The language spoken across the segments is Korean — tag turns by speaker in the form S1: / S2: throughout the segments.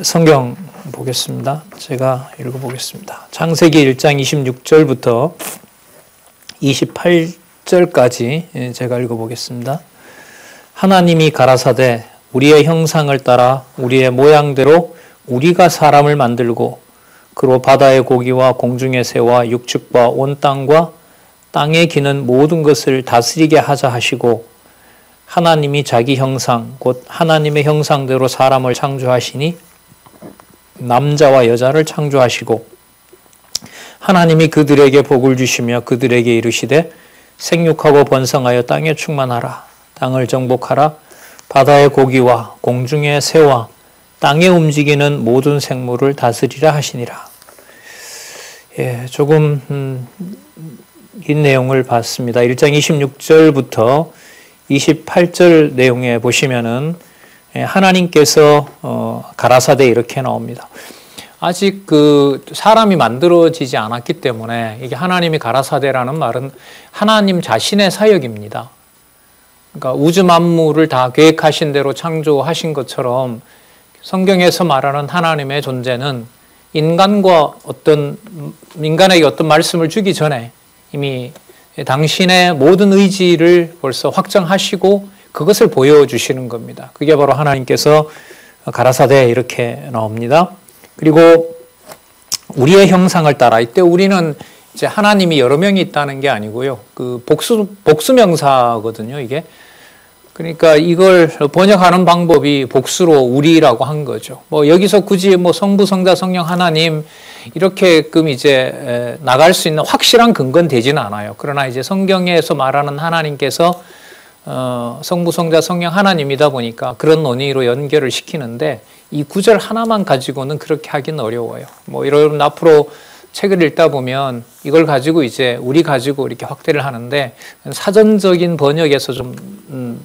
S1: 성경 보겠습니다. 제가 읽어보겠습니다. 창세기 1장 26절부터 28절까지 제가 읽어보겠습니다. 하나님이 가라사대 우리의 형상을 따라 우리의 모양대로 우리가 사람을 만들고 그로 바다의 고기와 공중의 새와 육축과 온 땅과 땅에 기는 모든 것을 다스리게 하자 하시고 하나님이 자기 형상 곧 하나님의 형상대로 사람을 창조하시니 남자와 여자를 창조하시고 하나님이 그들에게 복을 주시며 그들에게 이르시되 생육하고 번성하여 땅에 충만하라 땅을 정복하라 바다의 고기와 공중의 새와 땅에 움직이는 모든 생물을 다스리라 하시니라. 조금 긴 내용을 봤습니다. 1장 26절부터 28절 내용에 보시면은 하나님께서 가라사대 이렇게 나옵니다. 아직 그 사람이 만들어지지 않았기 때문에 이게 하나님이 가라사대라는 말은 하나님 자신의 사역입니다. 그러니까 우주 만물을 다 계획하신 대로 창조하신 것처럼 성경에서 말하는 하나님의 존재는 인간에게 어떤 말씀을 주기 전에 이미 당신의 모든 의지를 벌써 확정하시고 그것을 보여주시는 겁니다. 그게 바로 하나님께서 가라사대 이렇게 나옵니다. 그리고 우리의 형상을 따라 이때 우리는 이제 하나님이 여러 명이 있다는 게 아니고요. 그 복수명사거든요, 이게. 그러니까 이걸 번역하는 방법이 복수로 우리라고 한 거죠. 뭐 여기서 굳이 뭐 성부, 성자, 성령, 하나님 이렇게끔 이제 나갈 수 있는 확실한 근거는 되지는 않아요. 그러나 이제 성경에서 말하는 하나님께서 성부, 성자, 성령 하나님이다 보니까 그런 논의로 연결을 시키는데 이 구절 하나만 가지고는 그렇게 하기는 어려워요. 뭐 여러분 앞으로 책을 읽다 보면 이걸 가지고 이제 우리 가지고 이렇게 확대를 하는데 사전적인 번역에서 좀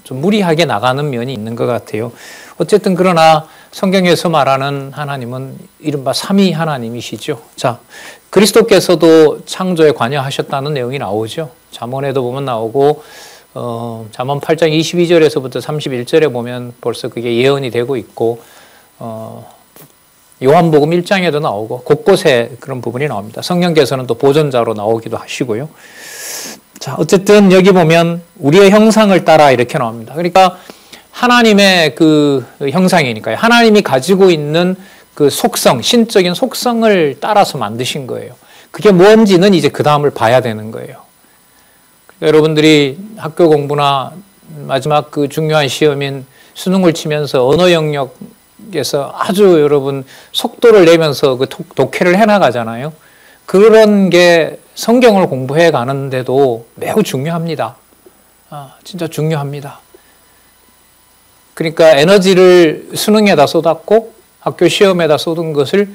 S1: 무리하게 나가는 면이 있는 것 같아요. 어쨌든 그러나 성경에서 말하는 하나님은 이른바 삼위 하나님이시죠. 자, 그리스도께서도 창조에 관여하셨다는 내용이 나오죠. 잠언에도 보면 나오고 잠언 8장 22절에서부터 31절에 보면 벌써 그게 예언이 되고 있고 요한복음 1장에도 나오고 곳곳에 그런 부분이 나옵니다. 성령께서는 또 보존자로 나오기도 하시고요. 자, 어쨌든 여기 보면 우리의 형상을 따라 이렇게 나옵니다. 그러니까 하나님의 그 형상이니까요. 하나님이 가지고 있는 그 속성, 신적인 속성을 따라서 만드신 거예요. 그게 뭔지는 이제 그 다음을 봐야 되는 거예요. 여러분들이 학교 공부나 마지막 그 중요한 시험인 수능을 치면서 언어 영역에서 아주 여러분 속도를 내면서 그 독해를 해나가잖아요. 그런 게 성경을 공부해 가는데도 매우 중요합니다. 진짜 중요합니다. 그러니까 에너지를 수능에다 쏟았고 학교 시험에다 쏟은 것을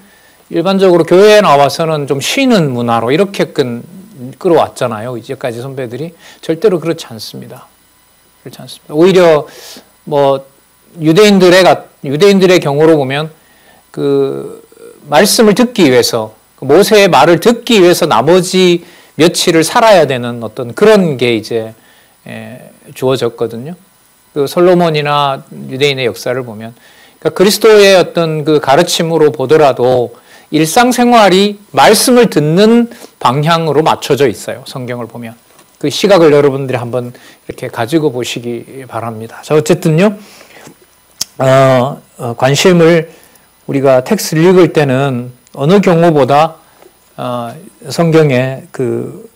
S1: 일반적으로 교회에 나와서는 좀 쉬는 문화로 이렇게 끌어왔잖아요. 이제까지 선배들이. 절대로 그렇지 않습니다. 그렇지 않습니다. 오히려 뭐 유대인들의 경우로 보면 그 말씀을 듣기 위해서 모세의 말을 듣기 위해서 나머지 며칠을 살아야 되는 어떤 그런 게 이제 주어졌거든요. 그 솔로몬이나 유대인의 역사를 보면 그러니까 그리스도의 어떤 그 가르침으로 보더라도 일상생활이 말씀을 듣는 방향으로 맞춰져 있어요. 성경을 보면. 그 시각을 여러분들이 한번 이렇게 가지고 보시기 바랍니다. 자, 어쨌든요. 관심을 우리가 텍스트를 읽을 때는 어느 경우보다 성경에 그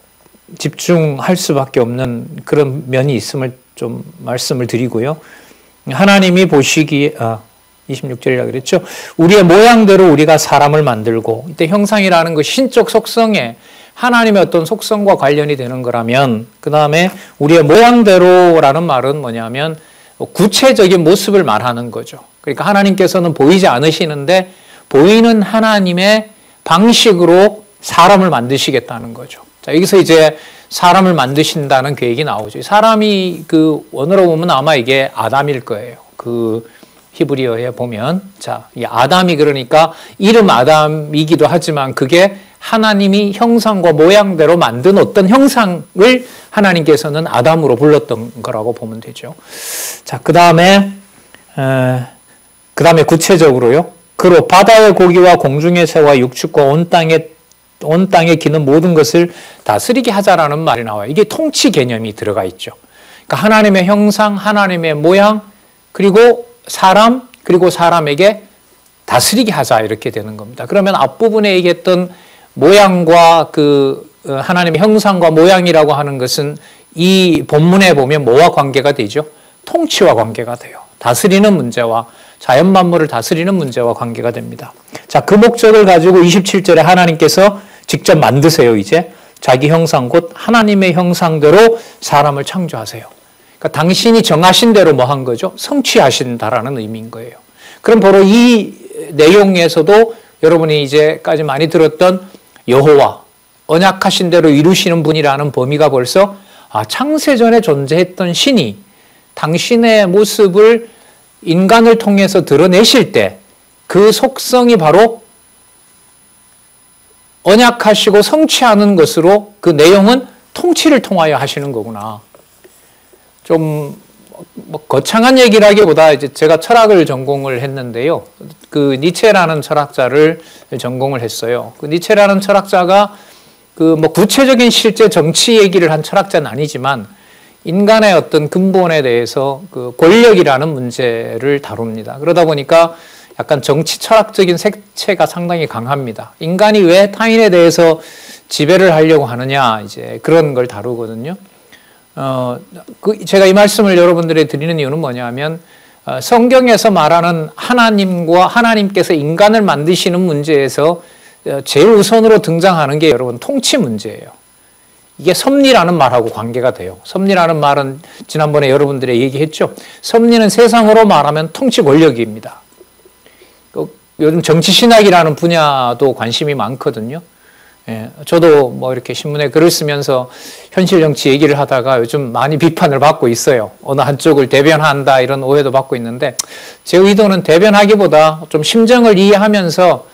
S1: 집중할 수밖에 없는 그런 면이 있음을 좀 말씀을 드리고요. 하나님이 보시기에 26절이라고 그랬죠. 우리의 모양대로 우리가 사람을 만들고 이때 형상이라는 그 신적 속성에 하나님의 어떤 속성과 관련이 되는 거라면 그 다음에 우리의 모양대로라는 말은 뭐냐면 구체적인 모습을 말하는 거죠. 그러니까 하나님께서는 보이지 않으시는데 보이는 하나님의 방식으로 사람을 만드시겠다는 거죠. 자, 여기서 이제 사람을 만드신다는 계획이 나오죠. 사람이 그 원어로 보면 아마 이게 아담일 거예요. 그 히브리어에 보면 자, 이 아담이 그러니까 이름 아담이기도 하지만 그게 하나님이 형상과 모양대로 만든 어떤 형상을 하나님께서는 아담으로 불렀던 거라고 보면 되죠. 자, 그 다음에 구체적으로요. 그로 바다의 고기와 공중의 새와 육축과 온 땅에 기는 모든 것을 다스리게 하자라는 말이 나와요. 이게 통치 개념이 들어가 있죠. 그러니까 하나님의 형상, 하나님의 모양, 그리고 사람, 그리고 사람에게 다스리게 하자 이렇게 되는 겁니다. 그러면 앞부분에 얘기했던 모양과 그 하나님의 형상과 모양이라고 하는 것은 이 본문에 보면 뭐와 관계가 되죠? 통치와 관계가 돼요. 다스리는 문제와 자연 만물을 다스리는 문제와 관계가 됩니다. 자, 그 목적을 가지고 27절에 하나님께서 직접 만드세요. 이제 자기 형상 곧 하나님의 형상대로 사람을 창조하세요. 그러니까 당신이 정하신 대로 뭐 한 거죠? 성취하신다라는 의미인 거예요. 그럼 바로 이 내용에서도 여러분이 이제까지 많이 들었던 여호와, 언약하신 대로 이루시는 분이라는 범위가 벌써 창세전에 존재했던 신이 당신의 모습을 인간을 통해서 드러내실 때 그 속성이 바로 언약하시고 성취하는 것으로 그 내용은 통치를 통하여 하시는 거구나. 좀 뭐 거창한 얘기라기보다 이제 제가 철학을 전공을 했는데요. 그 니체라는 철학자를 전공을 했어요. 그 니체라는 철학자가 그 뭐 구체적인 실제 정치 얘기를 한 철학자는 아니지만 인간의 어떤 근본에 대해서 그 권력이라는 문제를 다룹니다. 그러다 보니까 약간 정치 철학적인 색채가 상당히 강합니다. 인간이 왜 타인에 대해서 지배를 하려고 하느냐, 이제 그런 걸 다루거든요. 제가 이 말씀을 여러분들에게 드리는 이유는 뭐냐면, 성경에서 말하는 하나님과 하나님께서 인간을 만드시는 문제에서 제일 우선으로 등장하는 게 여러분 통치 문제예요. 이게 섭리라는 말하고 관계가 돼요. 섭리라는 말은 지난번에 여러분들이 얘기했죠. 섭리는 세상으로 말하면 통치 권력입니다. 요즘 정치신학이라는 분야도 관심이 많거든요. 예, 저도 뭐 이렇게 신문에 글을 쓰면서 현실 정치 얘기를 하다가 요즘 많이 비판을 받고 있어요. 어느 한쪽을 대변한다 이런 오해도 받고 있는데, 제 의도는 대변하기보다 좀 심정을 이해하면서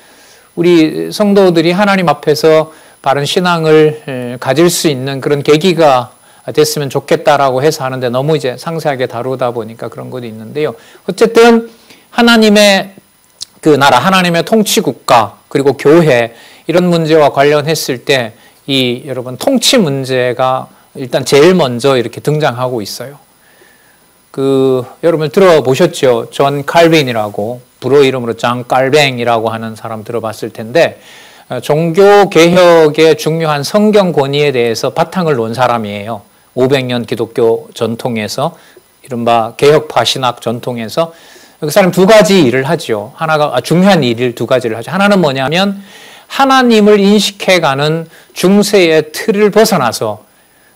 S1: 우리 성도들이 하나님 앞에서 바른 신앙을 가질 수 있는 그런 계기가 됐으면 좋겠다라고 해서 하는데, 너무 이제 상세하게 다루다 보니까 그런 것도 있는데요. 어쨌든 하나님의 그 나라, 하나님의 통치 국가, 그리고 교회, 이런 문제와 관련했을 때 이 여러분 통치 문제가 일단 제일 먼저 이렇게 등장하고 있어요. 여러분 들어보셨죠? 존 칼빈이라고, 불어 이름으로 장 깔뱅이라고 하는 사람 들어봤을 텐데, 종교 개혁의 중요한 성경 권위에 대해서 바탕을 놓은 사람이에요. 500년 기독교 전통에서, 이른바 개혁파 신학 전통에서 그 사람 두 가지 일을 하죠. 하나가 중요한 일을 두 가지를 하죠. 하나는 뭐냐면 하나님을 인식해가는 중세의 틀을 벗어나서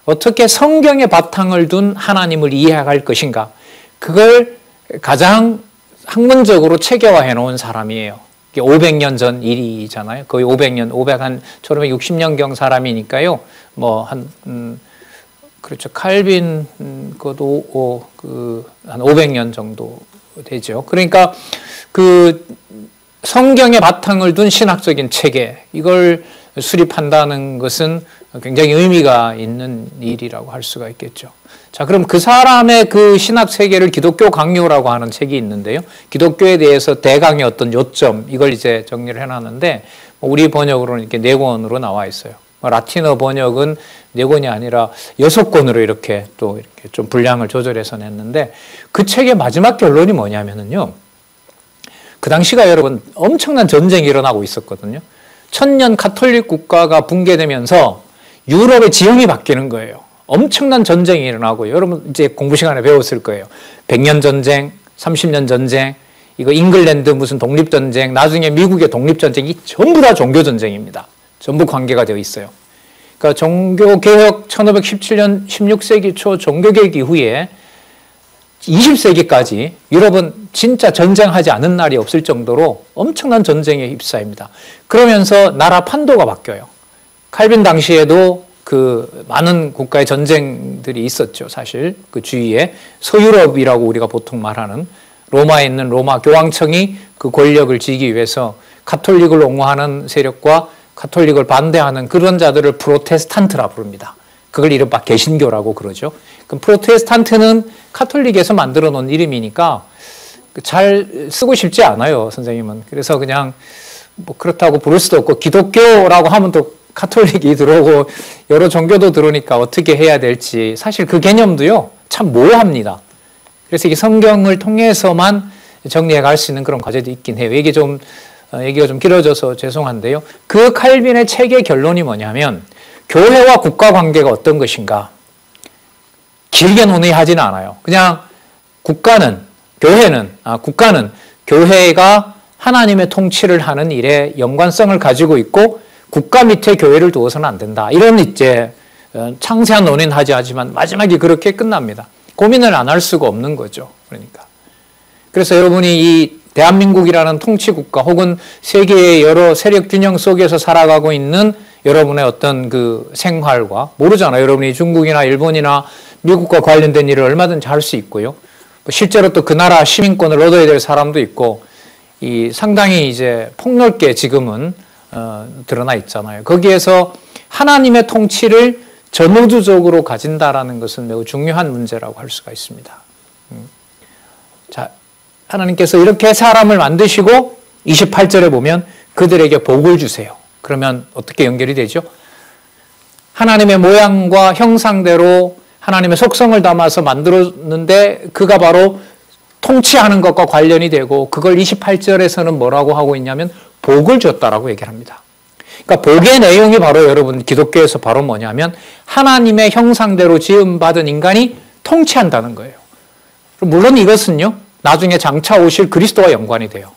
S1: 어떻게 성경의 바탕을 둔 하나님을 이해할 것인가, 그걸 가장 학문적으로 체계화해 놓은 사람이에요. 500년 전 일이잖아요. 거의 500년, 1960년경 사람이니까요. 그렇죠. 칼빈, 그것도 한 500년 정도 되죠. 그러니까 성경의 바탕을 둔 신학적인 체계, 이걸 수립한다는 것은 굉장히 의미가 있는 일이라고 할 수가 있겠죠. 자, 그럼 그 사람의 그 신학 체계를 기독교 강요라고 하는 책이 있는데요. 기독교에 대해서 대강의 어떤 요점, 이걸 이제 정리를 해놨는데, 우리 번역으로는 이렇게 4권으로 나와 있어요. 라틴어 번역은 4권이 아니라 6권으로 이렇게 좀 분량을 조절해서 냈는데, 그 책의 마지막 결론이 뭐냐면요. 그 당시가 여러분 엄청난 전쟁이 일어나고 있었거든요. 천년 가톨릭 국가가 붕괴되면서 유럽의 지형이 바뀌는 거예요. 엄청난 전쟁이 일어나고, 여러분 이제 공부 시간에 배웠을 거예요. 100년 전쟁, 30년 전쟁, 이거 잉글랜드 무슨 독립전쟁, 나중에 미국의 독립전쟁이 전부 다 종교전쟁입니다. 전부 관계가 되어 있어요. 그러니까 종교개혁 1517년 16세기 초 종교개혁 이후에 20세기까지 유럽은 진짜 전쟁하지 않은 날이 없을 정도로 엄청난 전쟁에 휩싸입니다. 그러면서 나라 판도가 바뀌어요. 칼빈 당시에도 많은 국가의 전쟁들이 있었죠. 사실 그 주위에 서유럽이라고 우리가 보통 말하는 로마에 있는 로마 교황청이 그 권력을 쥐기 위해서 가톨릭을 옹호하는 세력과 가톨릭을 반대하는 그런 자들을 프로테스탄트라 부릅니다. 그걸 이른바 개신교라고 그러죠. 그럼 프로테스탄트는 카톨릭에서 만들어 놓은 이름이니까 잘 쓰고 싶지 않아요, 선생님은. 그래서 그냥 뭐 그렇다고 부를 수도 없고, 기독교라고 하면 또 카톨릭이 들어오고 여러 종교도 들어오니까 어떻게 해야 될지 사실 그 개념도요 참 모호합니다. 그래서 이게 성경을 통해서만 정리해 갈 수 있는 그런 과제도 있긴 해요. 얘기가 좀 길어져서 죄송한데요. 그 칼빈의 책의 결론이 뭐냐면, 교회와 국가 관계가 어떤 것인가 길게 논의하지는 않아요. 그냥 국가는 교회가 하나님의 통치를 하는 일에 연관성을 가지고 있고, 국가 밑에 교회를 두어서는 안 된다. 이런 이제 창세한 논의는 하지만 마지막에 그렇게 끝납니다. 고민을 안 할 수가 없는 거죠. 그러니까. 그래서 여러분이 이 대한민국이라는 통치국가 혹은 세계의 여러 세력 균형 속에서 살아가고 있는 여러분의 어떤 그 생활과, 모르잖아요. 여러분이 중국이나 일본이나 미국과 관련된 일을 얼마든지 할 수 있고요. 실제로 또 그 나라 시민권을 얻어야 될 사람도 있고, 이 상당히 이제 폭넓게 지금은 드러나 있잖아요. 거기에서 하나님의 통치를 전우주적으로 가진다라는 것은 매우 중요한 문제라고 할 수가 있습니다. 자, 하나님께서 이렇게 사람을 만드시고 28절에 보면 그들에게 복을 주세요. 그러면 어떻게 연결이 되죠? 하나님의 모양과 형상대로 하나님의 속성을 담아서 만들었는데 그가 바로 통치하는 것과 관련이 되고, 그걸 28절에서는 뭐라고 하고 있냐면 복을 줬다라고 얘기를 합니다. 그러니까 복의 내용이 바로 여러분 기독교에서 바로 뭐냐면 하나님의 형상대로 지음받은 인간이 통치한다는 거예요. 물론 이것은요 나중에 장차 오실 그리스도와 연관이 돼요.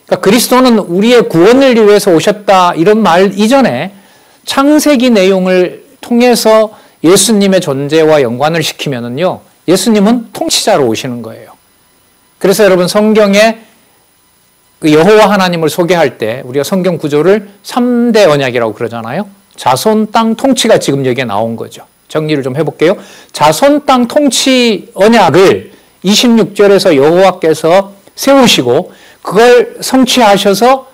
S1: 그러니까 그리스도는 우리의 구원을 위해서 오셨다 이런 말 이전에 창세기 내용을 통해서 예수님의 존재와 연관을 시키면은요 예수님은 통치자로 오시는 거예요. 그래서 여러분 성경에 그 여호와 하나님을 소개할 때 우리가 성경 구조를 3대 언약이라고 그러잖아요. 자손 땅 통치가 지금 여기에 나온 거죠. 정리를 좀 해볼게요. 자손 땅 통치 언약을 26절에서 여호와께서 세우시고 그걸 성취하셔서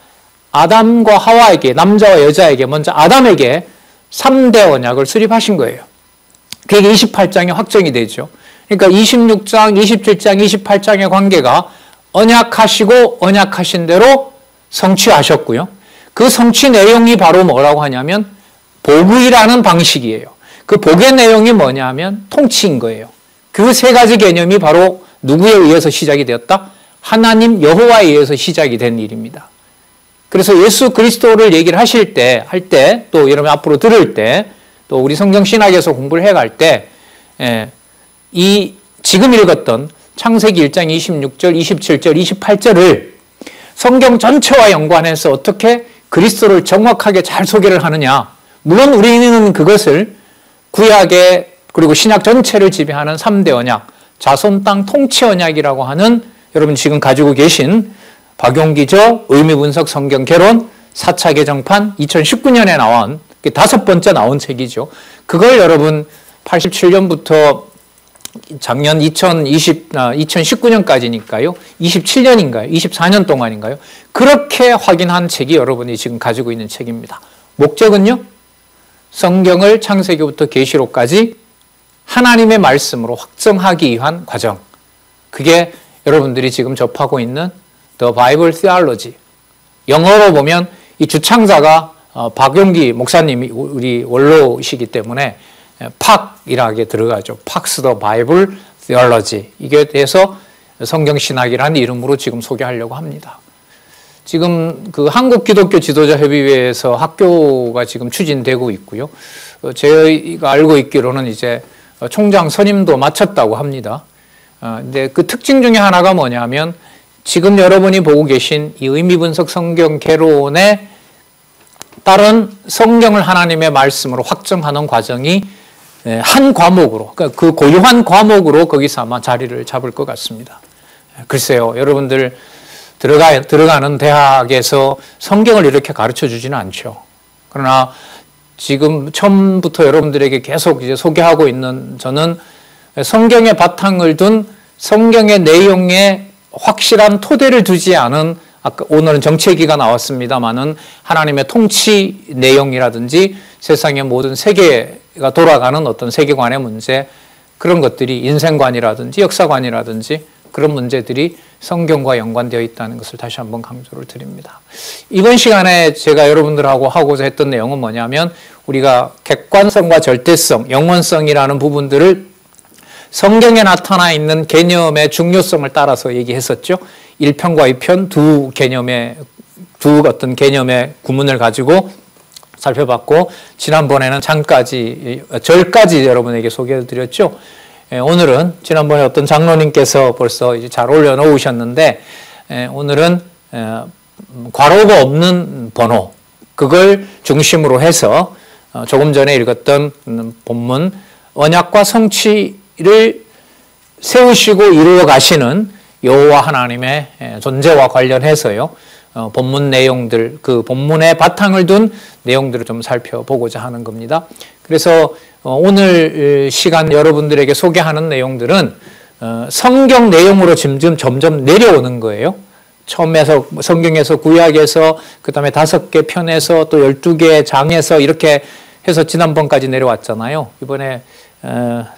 S1: 아담과 하와에게, 남자와 여자에게, 먼저 아담에게 3대 언약을 수립하신 거예요. 그게 28장에 확정이 되죠. 그러니까 26장, 27장, 28장의 관계가 언약하시고 언약하신 대로 성취하셨고요. 그 성취 내용이 바로 뭐라고 하냐면 복의라는 방식이에요. 그 복의 내용이 뭐냐면 통치인 거예요. 그 세 가지 개념이 바로 누구에 의해서 시작이 되었다? 하나님 여호와에 의해서 시작이 된 일입니다. 그래서 예수 그리스도를 얘기를 하실 때, 또 여러분 앞으로 들을 때, 또 우리 성경신학에서 공부를 해갈 때, 이 지금 읽었던 창세기 1장 26절, 27절, 28절을 성경 전체와 연관해서 어떻게 그리스도를 정확하게 잘 소개를 하느냐. 물론 우리는 그것을 구약의 그리고 신약 전체를 지배하는 3대 언약, 자손 땅 통치 언약이라고 하는 여러분 지금 가지고 계신 박용기저 의미분석 성경 개론 4차 개정판 2019년에 나온 5번째 나온 책이죠. 그걸 여러분 87년부터 작년 2019년까지니까요. 27년인가요? 24년 동안인가요? 그렇게 확인한 책이 여러분이 지금 가지고 있는 책입니다. 목적은요. 성경을 창세기부터 계시록까지 하나님의 말씀으로 확정하기 위한 과정. 그게 여러분들이 지금 접하고 있는 The Bible Theology. 영어로 보면 이 주창자가 박용기 목사님이 우리 원로시기 때문에 팍이라게 들어가죠. 팍스 더 바이블 티올로지. 이게 대해서 성경신학이라는 이름으로 지금 소개하려고 합니다. 지금 그 한국기독교 지도자협의회에서 학교가 지금 추진되고 있고요. 저희가 알고 있기로는 이제 총장 선임도 마쳤다고 합니다. 근데 그 특징 중에 하나가 뭐냐면 지금 여러분이 보고 계신 이 의미분석 성경 개론에 따른 성경을 하나님의 말씀으로 확정하는 과정이 한 과목으로, 그러니까 그 고유한 과목으로 거기서 아마 자리를 잡을 것 같습니다. 글쎄요, 여러분들 들어가는 대학에서 성경을 이렇게 가르쳐 주지는 않죠. 그러나 지금 처음부터 여러분들에게 계속 이제 소개하고 있는 저는 성경의 바탕을 둔 성경의 내용에 확실한 토대를 두지 않은 아까 오늘은 정체기가 나왔습니다만은 하나님의 통치 내용이라든지 세상의 모든 세계가 돌아가는 어떤 세계관의 문제 그런 것들이 인생관이라든지 역사관이라든지 그런 문제들이 성경과 연관되어 있다는 것을 다시 한번 강조를 드립니다. 이번 시간에 제가 여러분들하고 하고자 했던 내용은 뭐냐면 우리가 객관성과 절대성, 영원성이라는 부분들을 성경에 나타나 있는 개념의 중요성을 따라서 얘기했었죠. 1편과 2편 두 어떤 개념의 구문을 가지고 살펴봤고, 지난번에는 절까지 여러분에게 소개해 드렸죠. 오늘은 지난번에 어떤 장로님께서 벌써 이제 잘 올려놓으셨는데, 오늘은 괄호가 없는 번호, 그걸 중심으로 해서 조금 전에 읽었던 본문, 언약과 성취를 세우시고 이루어 가시는 여호와 하나님의 존재와 관련해서요, 본문 내용들, 그 본문의 바탕을 둔 내용들을 좀 살펴보고자 하는 겁니다. 그래서 오늘 시간 여러분들에게 소개하는 내용들은 성경 내용으로 점점 내려오는 거예요. 처음에서 성경에서 구약에서 그 다음에 5개 편에서 또 12개의 장에서 이렇게 해서 지난번까지 내려왔잖아요. 이번에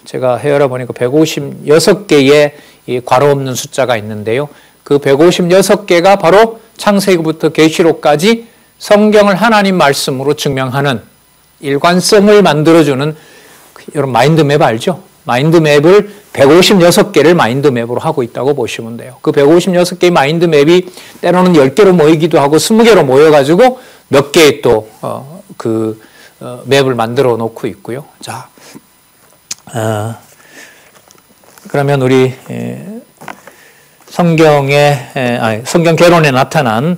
S1: 제가 헤아려 보니까 156개의 이 괄호 없는 숫자가 있는데요. 그 156개가 바로 창세기부터 계시록까지 성경을 하나님 말씀으로 증명하는 일관성을 만들어주는, 여러분 마인드맵 알죠? 마인드맵을 156개를 마인드맵으로 하고 있다고 보시면 돼요. 그 156개의 마인드맵이 때로는 10개로 모이기도 하고 20개로 모여가지고 몇 개의 또 맵을 만들어 놓고 있고요. 자, 그러면 우리 성경 개론에 나타난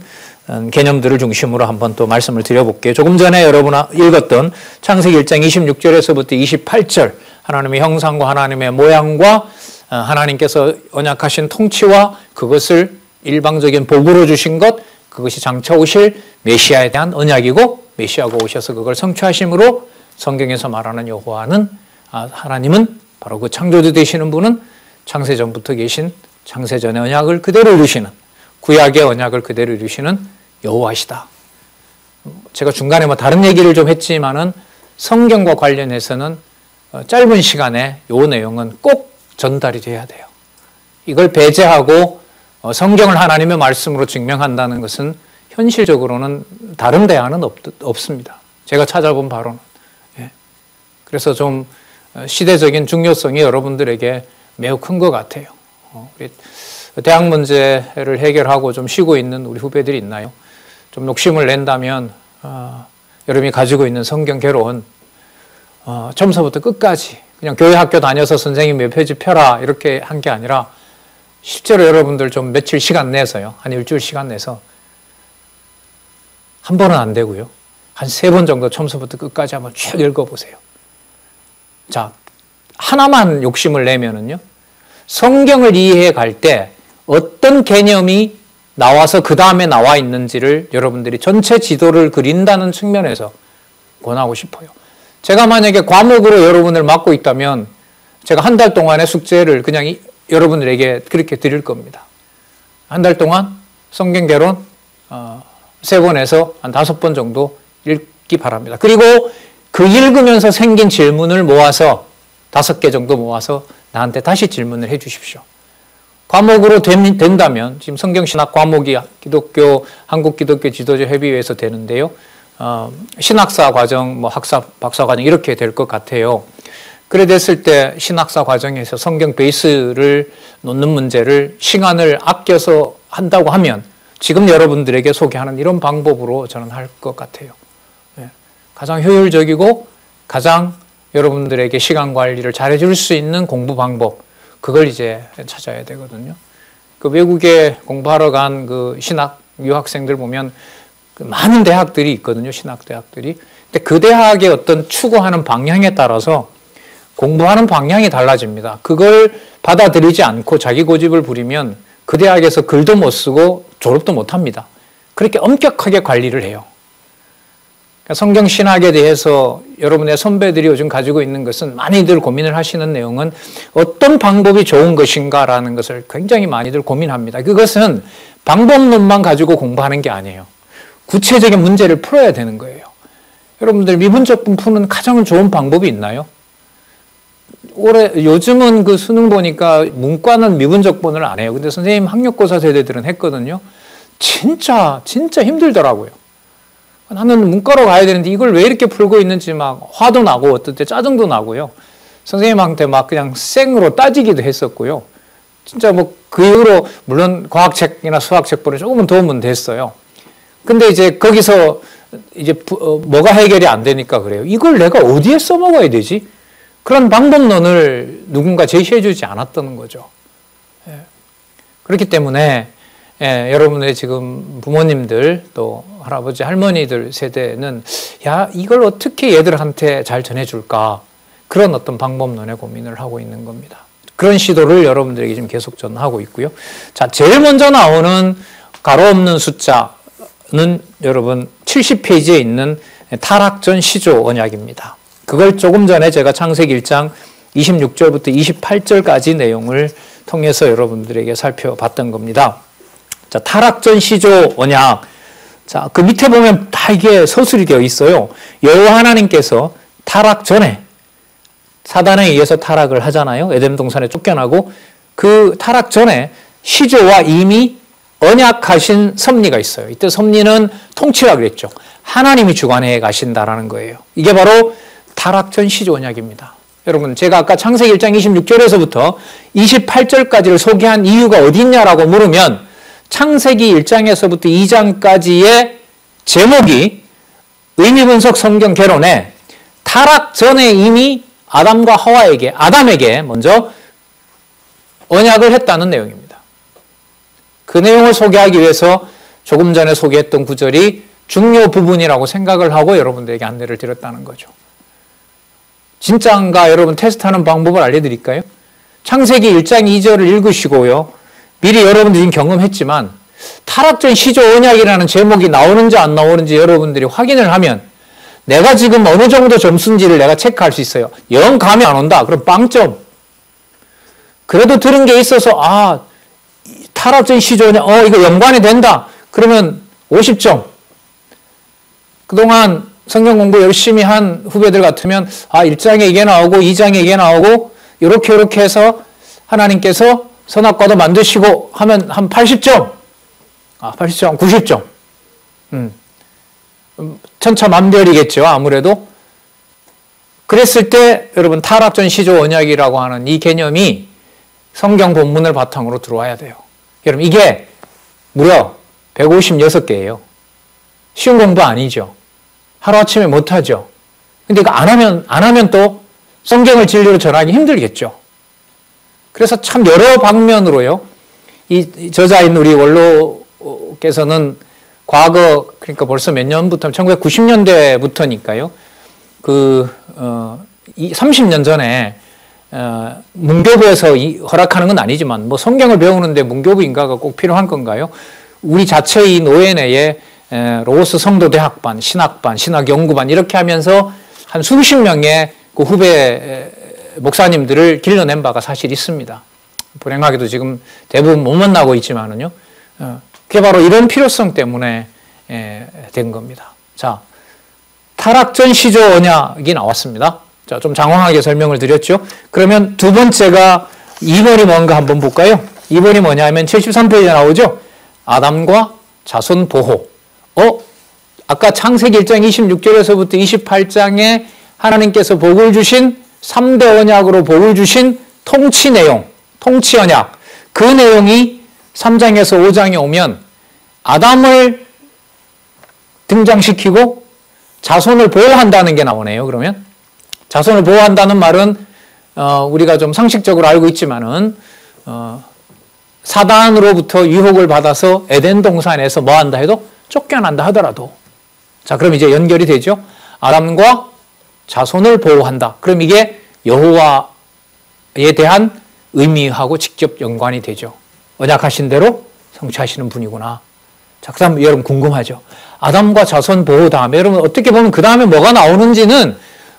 S1: 개념들을 중심으로 한번 또 말씀을 드려볼게요. 조금 전에 여러분 읽었던 창세기 1장 26절에서부터 28절, 하나님의 형상과 하나님의 모양과 하나님께서 언약하신 통치와 그것을 일방적인 복으로 주신 것, 그것이 장차 오실 메시아에 대한 언약이고, 메시아가 오셔서 그걸 성취하심으로 성경에서 말하는 여호와는, 하나님은 바로 그 창조주 되시는 분은 창세전부터 계신 창세전의 언약을 그대로 이루시는, 구약의 언약을 그대로 이루시는 여호와시다. 제가 중간에 다른 얘기를 좀 했지만은 성경과 관련해서는 짧은 시간에 이 내용은 꼭 전달이 돼야 돼요. 이걸 배제하고 성경을 하나님의 말씀으로 증명한다는 것은 현실적으로는 다른 대안은 없습니다. 제가 찾아본 바로는. 그래서 좀 시대적인 중요성이 여러분들에게 매우 큰 것 같아요. 우리 대학 문제를 해결하고 좀 쉬고 있는 우리 후배들이 있나요? 좀 욕심을 낸다면 여러분이 가지고 있는 성경 개론 처음서부터 끝까지 그냥 교회 학교 다녀서 선생님 몇 페이지 펴라 이렇게 한 게 아니라 실제로 여러분들 좀 며칠 시간 내서요, 한 일주일 시간 내서 한 번은 안 되고요, 한 3번 정도 처음서부터 끝까지 한번 쭉 읽어보세요. 자, 하나만 욕심을 내면은요, 성경을 이해해 갈 때 어떤 개념이 나와서 그 다음에 나와 있는지를 여러분들이 전체 지도를 그린다는 측면에서 권하고 싶어요. 제가 만약에 과목으로 여러분을 맡고 있다면 제가 한 달 동안의 숙제를 그냥 여러분들에게 그렇게 드릴 겁니다. 한 달 동안 성경 개론 3번에서 한 5번 정도 읽기 바랍니다. 그리고 그 읽으면서 생긴 질문을 모아서 5개 정도 모아서 나한테 다시 질문을 해 주십시오. 과목으로 된다면 지금 성경신학 과목이 한국기독교 지도자 협의회에서 되는데요. 신학사 과정, 학사, 박사 과정 이렇게 될 것 같아요. 그래 됐을 때 신학사 과정에서 성경 베이스를 놓는 문제를 시간을 아껴서 한다고 하면 지금 여러분들에게 소개하는 이런 방법으로 저는 할 것 같아요. 가장 효율적이고 가장 여러분들에게 시간 관리를 잘해줄 수 있는 공부 방법, 그걸 이제 찾아야 되거든요. 그 외국에 공부하러 간 그 신학 유학생들 보면 그 많은 대학들이 있거든요. 신학 대학들이. 근데 그 대학의 어떤 추구하는 방향에 따라서 공부하는 방향이 달라집니다. 그걸 받아들이지 않고 자기 고집을 부리면 그 대학에서 글도 못 쓰고 졸업도 못 합니다. 그렇게 엄격하게 관리를 해요. 성경 신학에 대해서 여러분의 선배들이 요즘 가지고 있는 것은, 많이들 고민을 하시는 내용은 어떤 방법이 좋은 것인가라는 것을 굉장히 많이들 고민합니다. 그것은 방법론만 가지고 공부하는 게 아니에요. 구체적인 문제를 풀어야 되는 거예요. 여러분들 미분적분 푸는 가장 좋은 방법이 있나요? 요즘은 그 수능 보니까 문과는 미분적분을 안 해요. 근데 선생님 학력고사 세대들은 했거든요. 진짜 힘들더라고요. 나는 문과로 가야 되는데 이걸 왜 이렇게 풀고 있는지 막 화도 나고 어떨 때 짜증도 나고요. 선생님한테 막 그냥 생으로 따지기도 했었고요. 진짜 뭐 그 이후로 물론 과학책이나 수학책보다 조금은 도움은 됐어요. 근데 이제 거기서 이제 뭐가 해결이 안 되니까 그래요. 이걸 내가 어디에 써먹어야 되지? 그런 방법론을 누군가 제시해 주지 않았던 거죠. 그렇기 때문에 여러분의 지금 부모님들 또 할아버지 할머니들 세대는 야 이걸 어떻게 얘들한테 잘 전해줄까 그런 어떤 방법론에 고민을 하고 있는 겁니다. 그런 시도를 여러분들에게 지금 계속 전하고 있고요. 자, 제일 먼저 나오는 가로 없는 숫자는 여러분 70페이지에 있는 타락전 시조 언약입니다. 그걸 조금 전에 제가 창세기 1장 26절부터 28절까지 내용을 통해서 여러분들에게 살펴봤던 겁니다. 자, 타락전 시조 언약. 자, 그 밑에 보면 다 이게 서술이 되어 있어요. 여호와 하나님께서 타락 전에 사단에 의해서 타락을 하잖아요. 에덴 동산에 쫓겨나고 그 타락 전에 시조와 이미 언약하신 섭리가 있어요. 이때 섭리는 통치라 그랬죠. 하나님이 주관해 가신다라는 거예요. 이게 바로 타락전 시조 언약입니다. 여러분 제가 아까 창세기 1장 26절에서부터 28절까지를 소개한 이유가 어디 있냐라고 물으면 창세기 1장에서부터 2장까지의 제목이 의미분석 성경 개론에 타락 전에 이미 아담과 하와에게 아담에게 먼저 언약을 했다는 내용입니다. 그 내용을 소개하기 위해서 조금 전에 소개했던 구절이 중요 부분이라고 생각을 하고 여러분들에게 안내를 드렸다는 거죠. 진짜인가 여러분 테스트하는 방법을 알려드릴까요? 창세기 1장 2절을 읽으시고요. 미리 여러분들이 경험했지만 타락전 시조 언약이라는 제목이 나오는지 안 나오는지 여러분들이 확인을 하면 내가 지금 어느 정도 점수인지를 내가 체크할 수 있어요. 영 감이 안 온다. 그럼 빵점. 그래도 들은 게 있어서 타락전 시조 언약 이거 연관이 된다. 그러면 50점. 그동안 성경 공부 열심히 한 후배들 같으면 1장에 이게 나오고 2장에 이게 나오고 이렇게 해서 하나님께서 선악과도 만드시고 하면 한 80점. 80점, 90점. 천차만별이겠죠. 아무래도. 그랬을 때 여러분 타락전 시조 언약이라고 하는 이 개념이 성경 본문을 바탕으로 들어와야 돼요. 여러분 이게 무려 156개예요. 쉬운 공부 아니죠. 하루아침에 못하죠. 근데 이거 안 하면 또 성경을 진리로 전하기 힘들겠죠. 그래서 참 여러 방면으로요. 이 저자인 우리 원로께서는 과거 그러니까 벌써 몇 년부터 1990년대부터니까요. 30년 전에 문교부에서 허락하는 건 아니지만 뭐 성경을 배우는데 문교부 인가가 꼭 필요한 건가요? 우리 자체의 노예 내에 로고스 성도대학반, 신학반, 신학연구반 이렇게 하면서 한 수십 명의 그 후배 목사님들을 길러낸 바가 사실 있습니다. 불행하게도 지금 대부분 못 만나고 있지만은요. 그게 바로 이런 필요성 때문에 된 겁니다. 자, 타락전 시조 언약이 나왔습니다. 자, 좀 장황하게 설명을 드렸죠. 그러면 두 번째가 2번이 뭔가 한번 볼까요? 2번이 뭐냐면 73페이지에 나오죠. 아담과 자손 보호. 아까 창세기 1장 26절에서부터 28장에 하나님께서 복을 주신 3대 언약으로 복을 주신 통치 내용, 통치 언약. 그 내용이 3장에서 5장에 오면 아담을 등장시키고 자손을 보호한다는 게 나오네요. 그러면 자손을 보호한다는 말은 우리가 좀 상식적으로 알고 있지만은 사단으로부터 유혹을 받아서 에덴 동산에서 뭐 한다 해도 쫓겨난다 하더라도 자 그럼 이제 연결이 되죠. 아담과 자손을 보호한다. 그럼 이게 여호와에 대한 의미하고 직접 연관이 되죠. 언약하신 대로 성취하시는 분이구나. 자, 그 다음 여러분 궁금하죠. 아담과 자손 보호 다음에 여러분 어떻게 보면 그 다음에 뭐가 나오는지는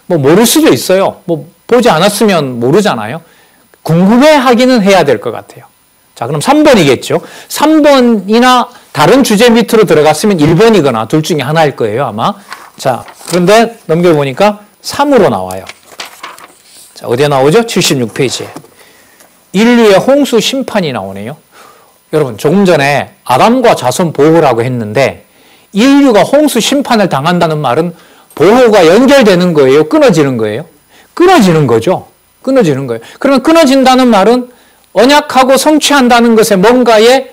S1: 뭐 모를 수도 있어요. 뭐 보지 않았으면 모르잖아요. 궁금해하기는 해야 될 것 같아요. 자, 그럼 3번이겠죠. 3번이나 다른 주제 밑으로 들어갔으면 1번이거나 둘 중에 하나일 거예요, 아마. 자, 그런데 넘겨보니까 3으로 나와요. 자, 어디에 나오죠? 76페이지에. 인류의 홍수 심판이 나오네요. 여러분, 조금 전에 아담과 자손 보호라고 했는데 인류가 홍수 심판을 당한다는 말은 보호가 연결되는 거예요? 끊어지는 거예요? 끊어지는 거죠. 끊어지는 거예요. 그러면 끊어진다는 말은 언약하고 성취한다는 것에 뭔가에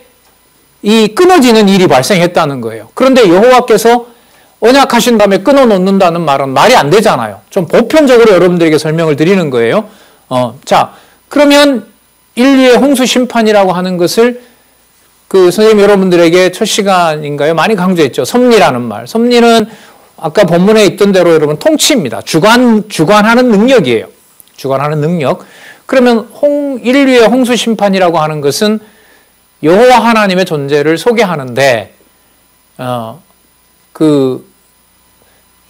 S1: 이 끊어지는 일이 발생했다는 거예요. 그런데 여호와께서 언약하신 다음에 끊어놓는다는 말은 말이 안 되잖아요. 좀 보편적으로 여러분들에게 설명을 드리는 거예요. 자, 그러면 인류의 홍수 심판이라고 하는 것을 선생님 여러분들에게 첫 시간인가요? 많이 강조했죠. 섭리라는 말. 섭리는 아까 본문에 있던 대로 여러분 통치입니다. 주관하는 능력이에요. 주관하는 능력. 그러면 인류의 홍수 심판이라고 하는 것은 여호와 하나님의 존재를 소개하는데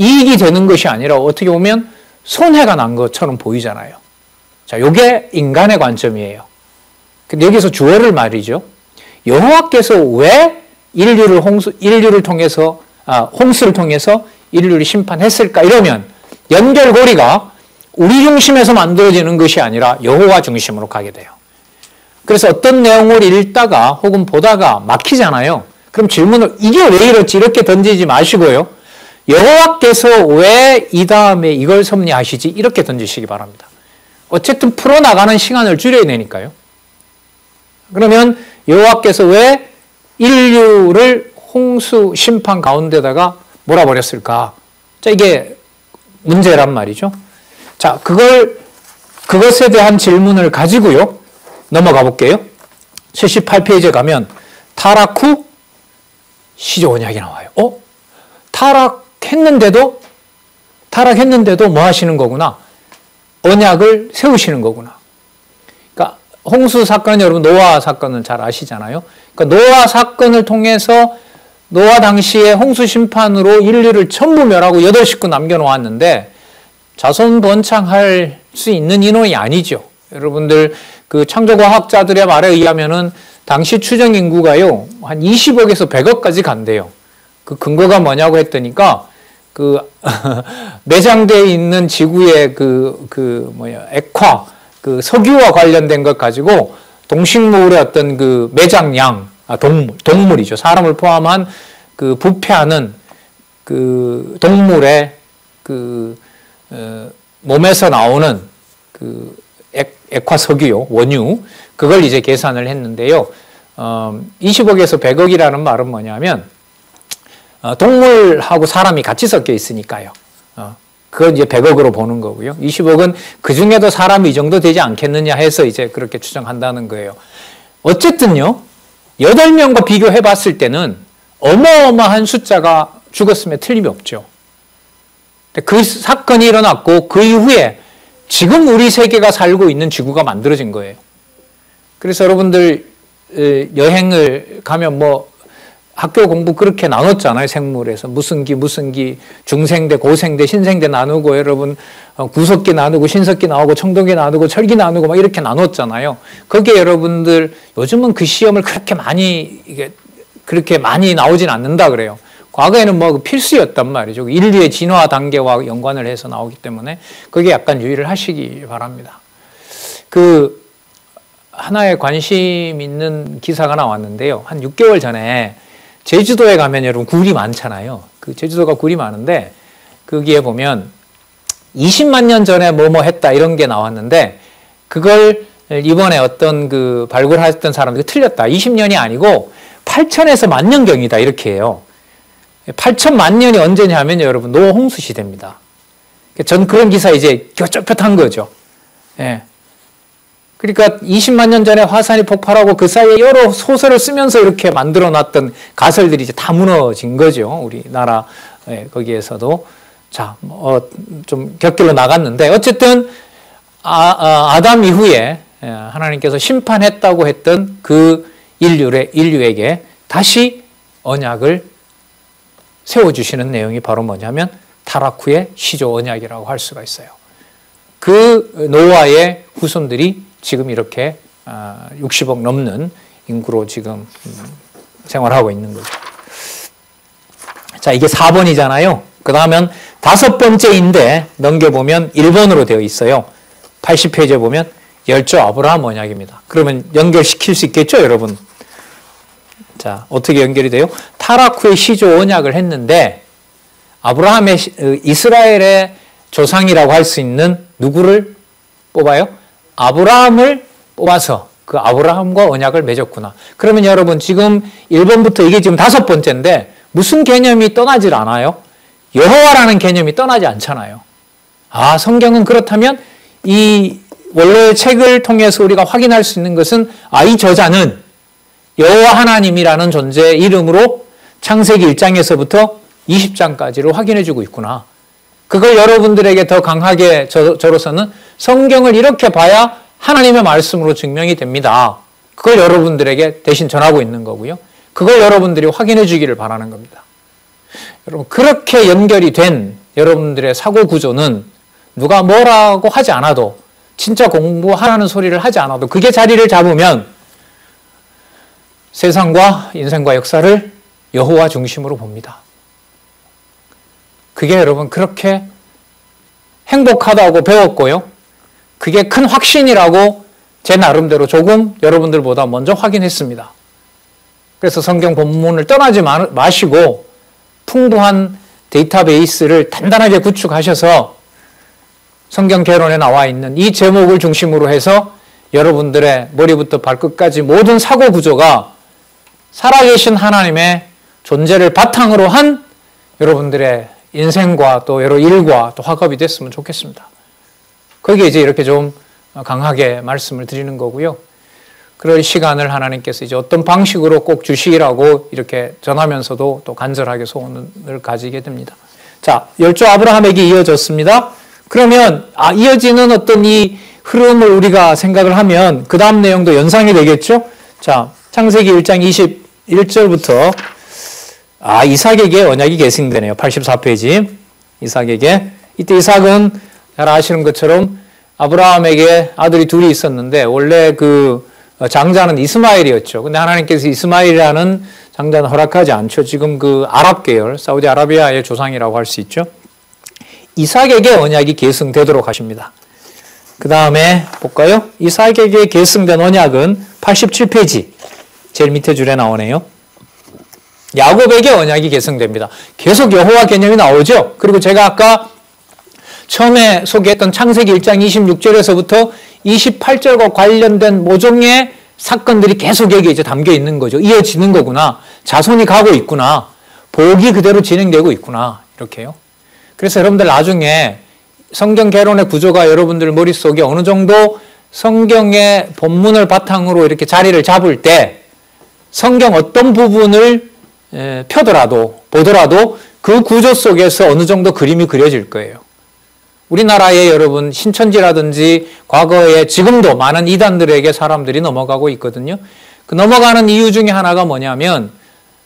S1: 이익이 되는 것이 아니라 어떻게 보면 손해가 난 것처럼 보이잖아요. 자, 이게 인간의 관점이에요. 근데 여기서 주어를 말이죠. 여호와께서 왜 홍수를 통해서 인류를 심판했을까? 이러면 연결고리가 우리 중심에서 만들어지는 것이 아니라 여호와 중심으로 가게 돼요. 그래서 어떤 내용을 읽다가 혹은 보다가 막히잖아요. 그럼 질문을 이게 왜 이렇지? 이렇게 던지지 마시고요. 여호와께서 왜 이 다음에 이걸 섭리하시지? 이렇게 던지시기 바랍니다. 어쨌든 풀어나가는 시간을 줄여야 되니까요. 그러면 여호와께서 왜 인류를 홍수 심판 가운데다가 몰아버렸을까? 자, 이게 문제란 말이죠. 자, 그것에 대한 질문을 가지고요. 넘어가 볼게요. 78페이지에 가면 타락 후 시조 언약이 나와요. 타락했는데도 뭐 하시는 거구나? 언약을 세우시는 거구나. 그러니까 홍수 사건, 여러분 노아 사건은 잘 아시잖아요. 그러니까 노아 사건을 통해서 노아 당시에 홍수 심판으로 인류를 전부 멸하고 8식구 남겨놓았는데 자손 번창할 수 있는 인원이 아니죠. 여러분들 창조과학자들의 말에 의하면은 당시 추정 인구가요 한 20억에서 100억까지 간대요. 그 근거가 뭐냐고 했더니까 매장되어 있는 지구의 액화 석유와 관련된 것 가지고 동식물의 어떤 매장량 동물이죠. 사람을 포함한 부패하는 동물의 몸에서 나오는 액화 석유요, 원유, 그걸 이제 계산을 했는데요. 20억에서 100억이라는 말은 뭐냐면, 동물하고 사람이 같이 섞여 있으니까요. 그건 이제 100억으로 보는 거고요. 20억은 그 중에도 사람이 이 정도 되지 않겠느냐 해서 이제 그렇게 추정한다는 거예요. 어쨌든요, 8명과 비교해 봤을 때는 어마어마한 숫자가 죽었음에 틀림이 없죠. 그 사건이 일어났고 그 이후에 지금 우리 세계가 살고 있는 지구가 만들어진 거예요. 그래서 여러분들 여행을 가면 학교 공부 그렇게 나눴잖아요. 생물에서 무슨 기, 중생대, 고생대, 신생대 나누고 여러분 구석기 나누고 신석기 나오고 청동기 나누고 철기 나누고 막 이렇게 나눴잖아요. 거기에 여러분들 요즘은 그 시험을 그렇게 많이 나오진 않는다 그래요. 과거에는 필수였단 말이죠. 인류의 진화 단계와 연관을 해서 나오기 때문에 거기에 약간 유의를 하시기 바랍니다. 하나의 관심 있는 기사가 나왔는데요. 한 6개월 전에 제주도에 가면 여러분 굴이 많잖아요. 제주도가 굴이 많은데 거기에 보면 20만 년 전에 뭐뭐 했다 이런 게 나왔는데 그걸 이번에 어떤 발굴하셨던 사람들이 틀렸다. 20년이 아니고 8천에서 만년경이다 이렇게 해요. 8천만 년이 언제냐면 여러분 노홍수 시대입니다. 전 그런 기사 이제 뼈Han 거죠. 예. 그러니까 20만 년 전에 화산이 폭발하고 그 사이에 여러 소설을 쓰면서 이렇게 만들어 놨던 가설들이 이제 다 무너진 거죠. 우리나라 거기에서도. 자, 좀 곁길로 나갔는데 어쨌든 아담 이후에 하나님께서 심판했다고 했던 그 인류에게 다시 언약을 세워주시는 내용이 바로 뭐냐면 타락 후의 시조 언약이라고 할 수가 있어요. 그 노아의 후손들이 지금 이렇게 60억 넘는 인구로 지금 생활하고 있는 거죠. 자, 이게 4번이잖아요. 그 다음은 5번째인데 넘겨보면 1번으로 되어 있어요. 80페이지에 보면 열조 아브라함 언약입니다. 그러면 연결시킬 수 있겠죠, 여러분? 자, 어떻게 연결이 돼요? 타락 후에 시조 언약을 했는데 아브라함의 이스라엘의 조상이라고 할 수 있는 누구를 뽑아요? 아브라함을 뽑아서 그 아브라함과 언약을 맺었구나. 그러면 여러분 지금 1번부터 이게 지금 5번째인데 무슨 개념이 떠나질 않아요? 여호와라는 개념이 떠나지 않잖아요. 아, 성경은 그렇다면 이 원래의 책을 통해서 우리가 확인할 수 있는 것은 이 저자는 여호와 하나님이라는 존재의 이름으로 창세기 1장에서부터 20장까지를 확인해 주고 있구나. 그걸 여러분들에게 더 강하게 저로서는 성경을 이렇게 봐야 하나님의 말씀으로 증명이 됩니다. 그걸 여러분들에게 대신 전하고 있는 거고요. 그걸 여러분들이 확인해 주기를 바라는 겁니다. 여러분, 그렇게 연결이 된 여러분들의 사고 구조는 누가 뭐라고 하지 않아도, 진짜 공부하라는 소리를 하지 않아도 그게 자리를 잡으면 세상과 인생과 역사를 여호와 중심으로 봅니다. 그게 여러분 그렇게 행복하다고 배웠고요. 그게 큰 확신이라고 제 나름대로 조금 여러분들보다 먼저 확인했습니다. 그래서 성경 본문을 떠나지 마시고 풍부한 데이터베이스를 단단하게 구축하셔서 성경 개론에 나와 있는 이 제목을 중심으로 해서 여러분들의 머리부터 발끝까지 모든 사고 구조가 살아계신 하나님의 존재를 바탕으로 한 여러분들의 인생과 또 여러 일과 또 화합이 됐으면 좋겠습니다. 거기에 이제 이렇게 좀 강하게 말씀을 드리는 거고요. 그럴 시간을 하나님께서 이제 어떤 방식으로 꼭 주시라고 이렇게 전하면서도 또 간절하게 소원을 가지게 됩니다. 자, 열조 아브라함에게 이어졌습니다. 그러면 이어지는 어떤 이 흐름을 우리가 생각을 하면 그 다음 내용도 연상이 되겠죠? 자, 창세기 1장 21절부터 이삭에게 언약이 계승되네요. 84페이지. 이삭에게. 이때 이삭은 잘 아시는 것처럼 아브라함에게 아들이 둘이 있었는데 원래 그 장자는 이스마엘이었죠. 근데 하나님께서 이스마엘이라는 장자는 허락하지 않죠. 지금 그 아랍 계열, 사우디아라비아의 조상이라고 할 수 있죠. 이삭에게 언약이 계승되도록 하십니다. 그 다음에 볼까요? 이삭에게 계승된 언약은 87페이지. 제일 밑에 줄에 나오네요. 야곱에게 언약이 계승됩니다. 계속 여호와 개념이 나오죠. 그리고 제가 아까 처음에 소개했던 창세기 1장 26절에서부터 28절과 관련된 모종의 사건들이 계속 여기에 이제 담겨 있는 거죠. 이어지는 거구나. 자손이 가고 있구나. 복이 그대로 진행되고 있구나. 이렇게요. 그래서 여러분들 나중에 성경 개론의 구조가 여러분들 머릿속에 어느 정도 성경의 본문을 바탕으로 이렇게 자리를 잡을 때 성경 어떤 부분을 보더라도 그 구조 속에서 어느 정도 그림이 그려질 거예요. 우리나라에 여러분 신천지라든지 과거에 지금도 많은 이단들에게 사람들이 넘어가고 있거든요. 그 넘어가는 이유 중에 하나가 뭐냐면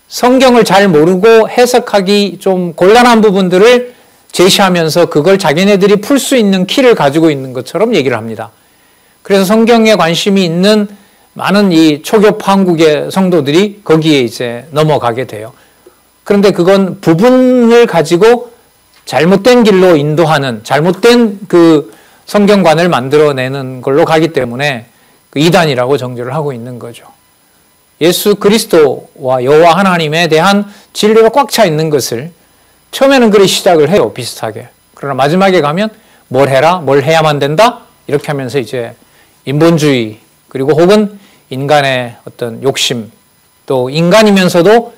S1: 성경을 잘 모르고 해석하기 좀 곤란한 부분들을 제시하면서 그걸 자기네들이 풀 수 있는 키를 가지고 있는 것처럼 얘기를 합니다. 그래서 성경에 관심이 있는 많은 이 초교파 한국의 성도들이 거기에 이제 넘어가게 돼요. 그런데 그건 부분을 가지고 잘못된 길로 인도하는 잘못된 그 성경관을 만들어내는 걸로 가기 때문에 그 이단이라고 정죄를 하고 있는 거죠. 예수 그리스도와 여호와 하나님에 대한 진리가 꽉 차 있는 것을 처음에는 그리 시작을 해요. 비슷하게. 그러나 마지막에 가면 뭘 해라, 뭘 해야만 된다 이렇게 하면서 이제 인본주의 그리고 혹은 인간의 어떤 욕심 또 인간이면서도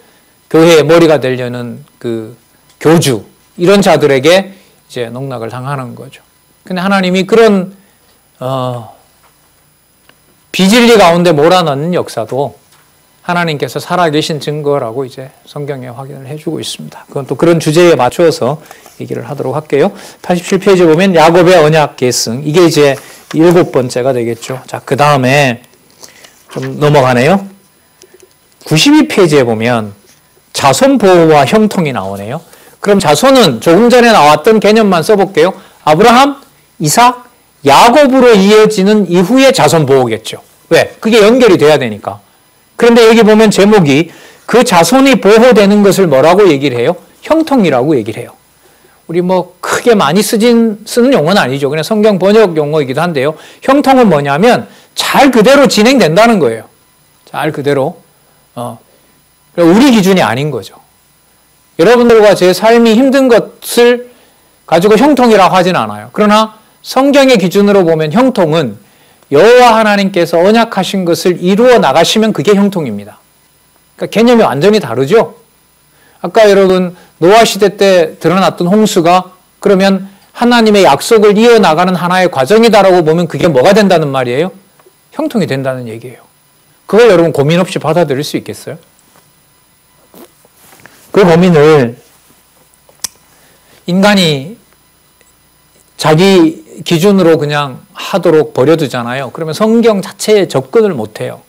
S1: 교회의 머리가 되려는 그 교주 이런 자들에게 이제 농락을 당하는 거죠. 근데 하나님이 그런 비진리 가운데 몰아넣는 역사도 하나님께서 살아계신 증거라고 이제 성경에 확인을 해주고 있습니다. 그건 또 그런 주제에 맞추어서 얘기를 하도록 할게요. 87페이지에 보면 야곱의 언약 계승 이게 이제 7번째가 되겠죠. 자, 그 다음에 좀 넘어가네요. 92페이지에 보면 자손 보호와 형통이 나오네요. 그럼 자손은 조금 전에 나왔던 개념만 써볼게요. 아브라함, 이삭, 야곱으로 이어지는 이후의 자손 보호겠죠. 왜? 그게 연결이 돼야 되니까. 그런데 여기 보면 제목이 그 자손이 보호되는 것을 뭐라고 얘기를 해요? 형통이라고 얘기를 해요. 우리 뭐 크게 많이 쓰는 용어는 아니죠. 그냥 성경 번역 용어이기도 한데요. 형통은 뭐냐면 잘 그대로 진행된다는 거예요. 잘 그대로. 우리 기준이 아닌 거죠. 여러분들과 제 삶이 힘든 것을 가지고 형통이라고 하진 않아요. 그러나 성경의 기준으로 보면 형통은 여호와 하나님께서 언약하신 것을 이루어 나가시면 그게 형통입니다. 그러니까 개념이 완전히 다르죠. 아까 여러분 노아 시대 때 드러났던 홍수가 그러면 하나님의 약속을 이어나가는 하나의 과정이다라고 보면 그게 뭐가 된다는 말이에요? 형통이 된다는 얘기예요. 그걸 여러분 고민 없이 받아들일 수 있겠어요? 그 고민을 인간이 자기 기준으로 그냥 하도록 버려두잖아요. 그러면 성경 자체에 접근을 못해요.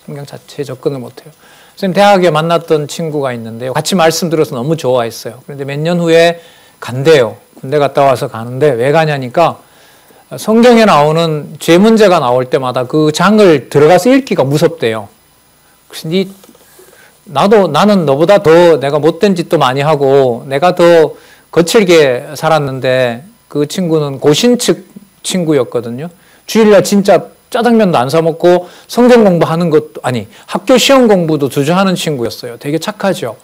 S1: 성경 자체에 접근을 못해요. 선생님 대학에 만났던 친구가 있는데요. 같이 말씀 들어서 너무 좋아했어요. 그런데 몇 년 후에 간대요. 군대 갔다 와서 가는데 왜 가냐니까 성경에 나오는 죄 문제가 나올 때마다 그 장을 들어가서 읽기가 무섭대요. 그래서 나는 너보다 더 내가 못된 짓도 많이 하고 내가 더 거칠게 살았는데 그 친구는 고신측 친구였거든요. 주일날 진짜 짜장면도 안 사 먹고 성경 공부하는 것도 아니 학교 시험 공부도 주저하는 친구였어요. 되게 착하죠.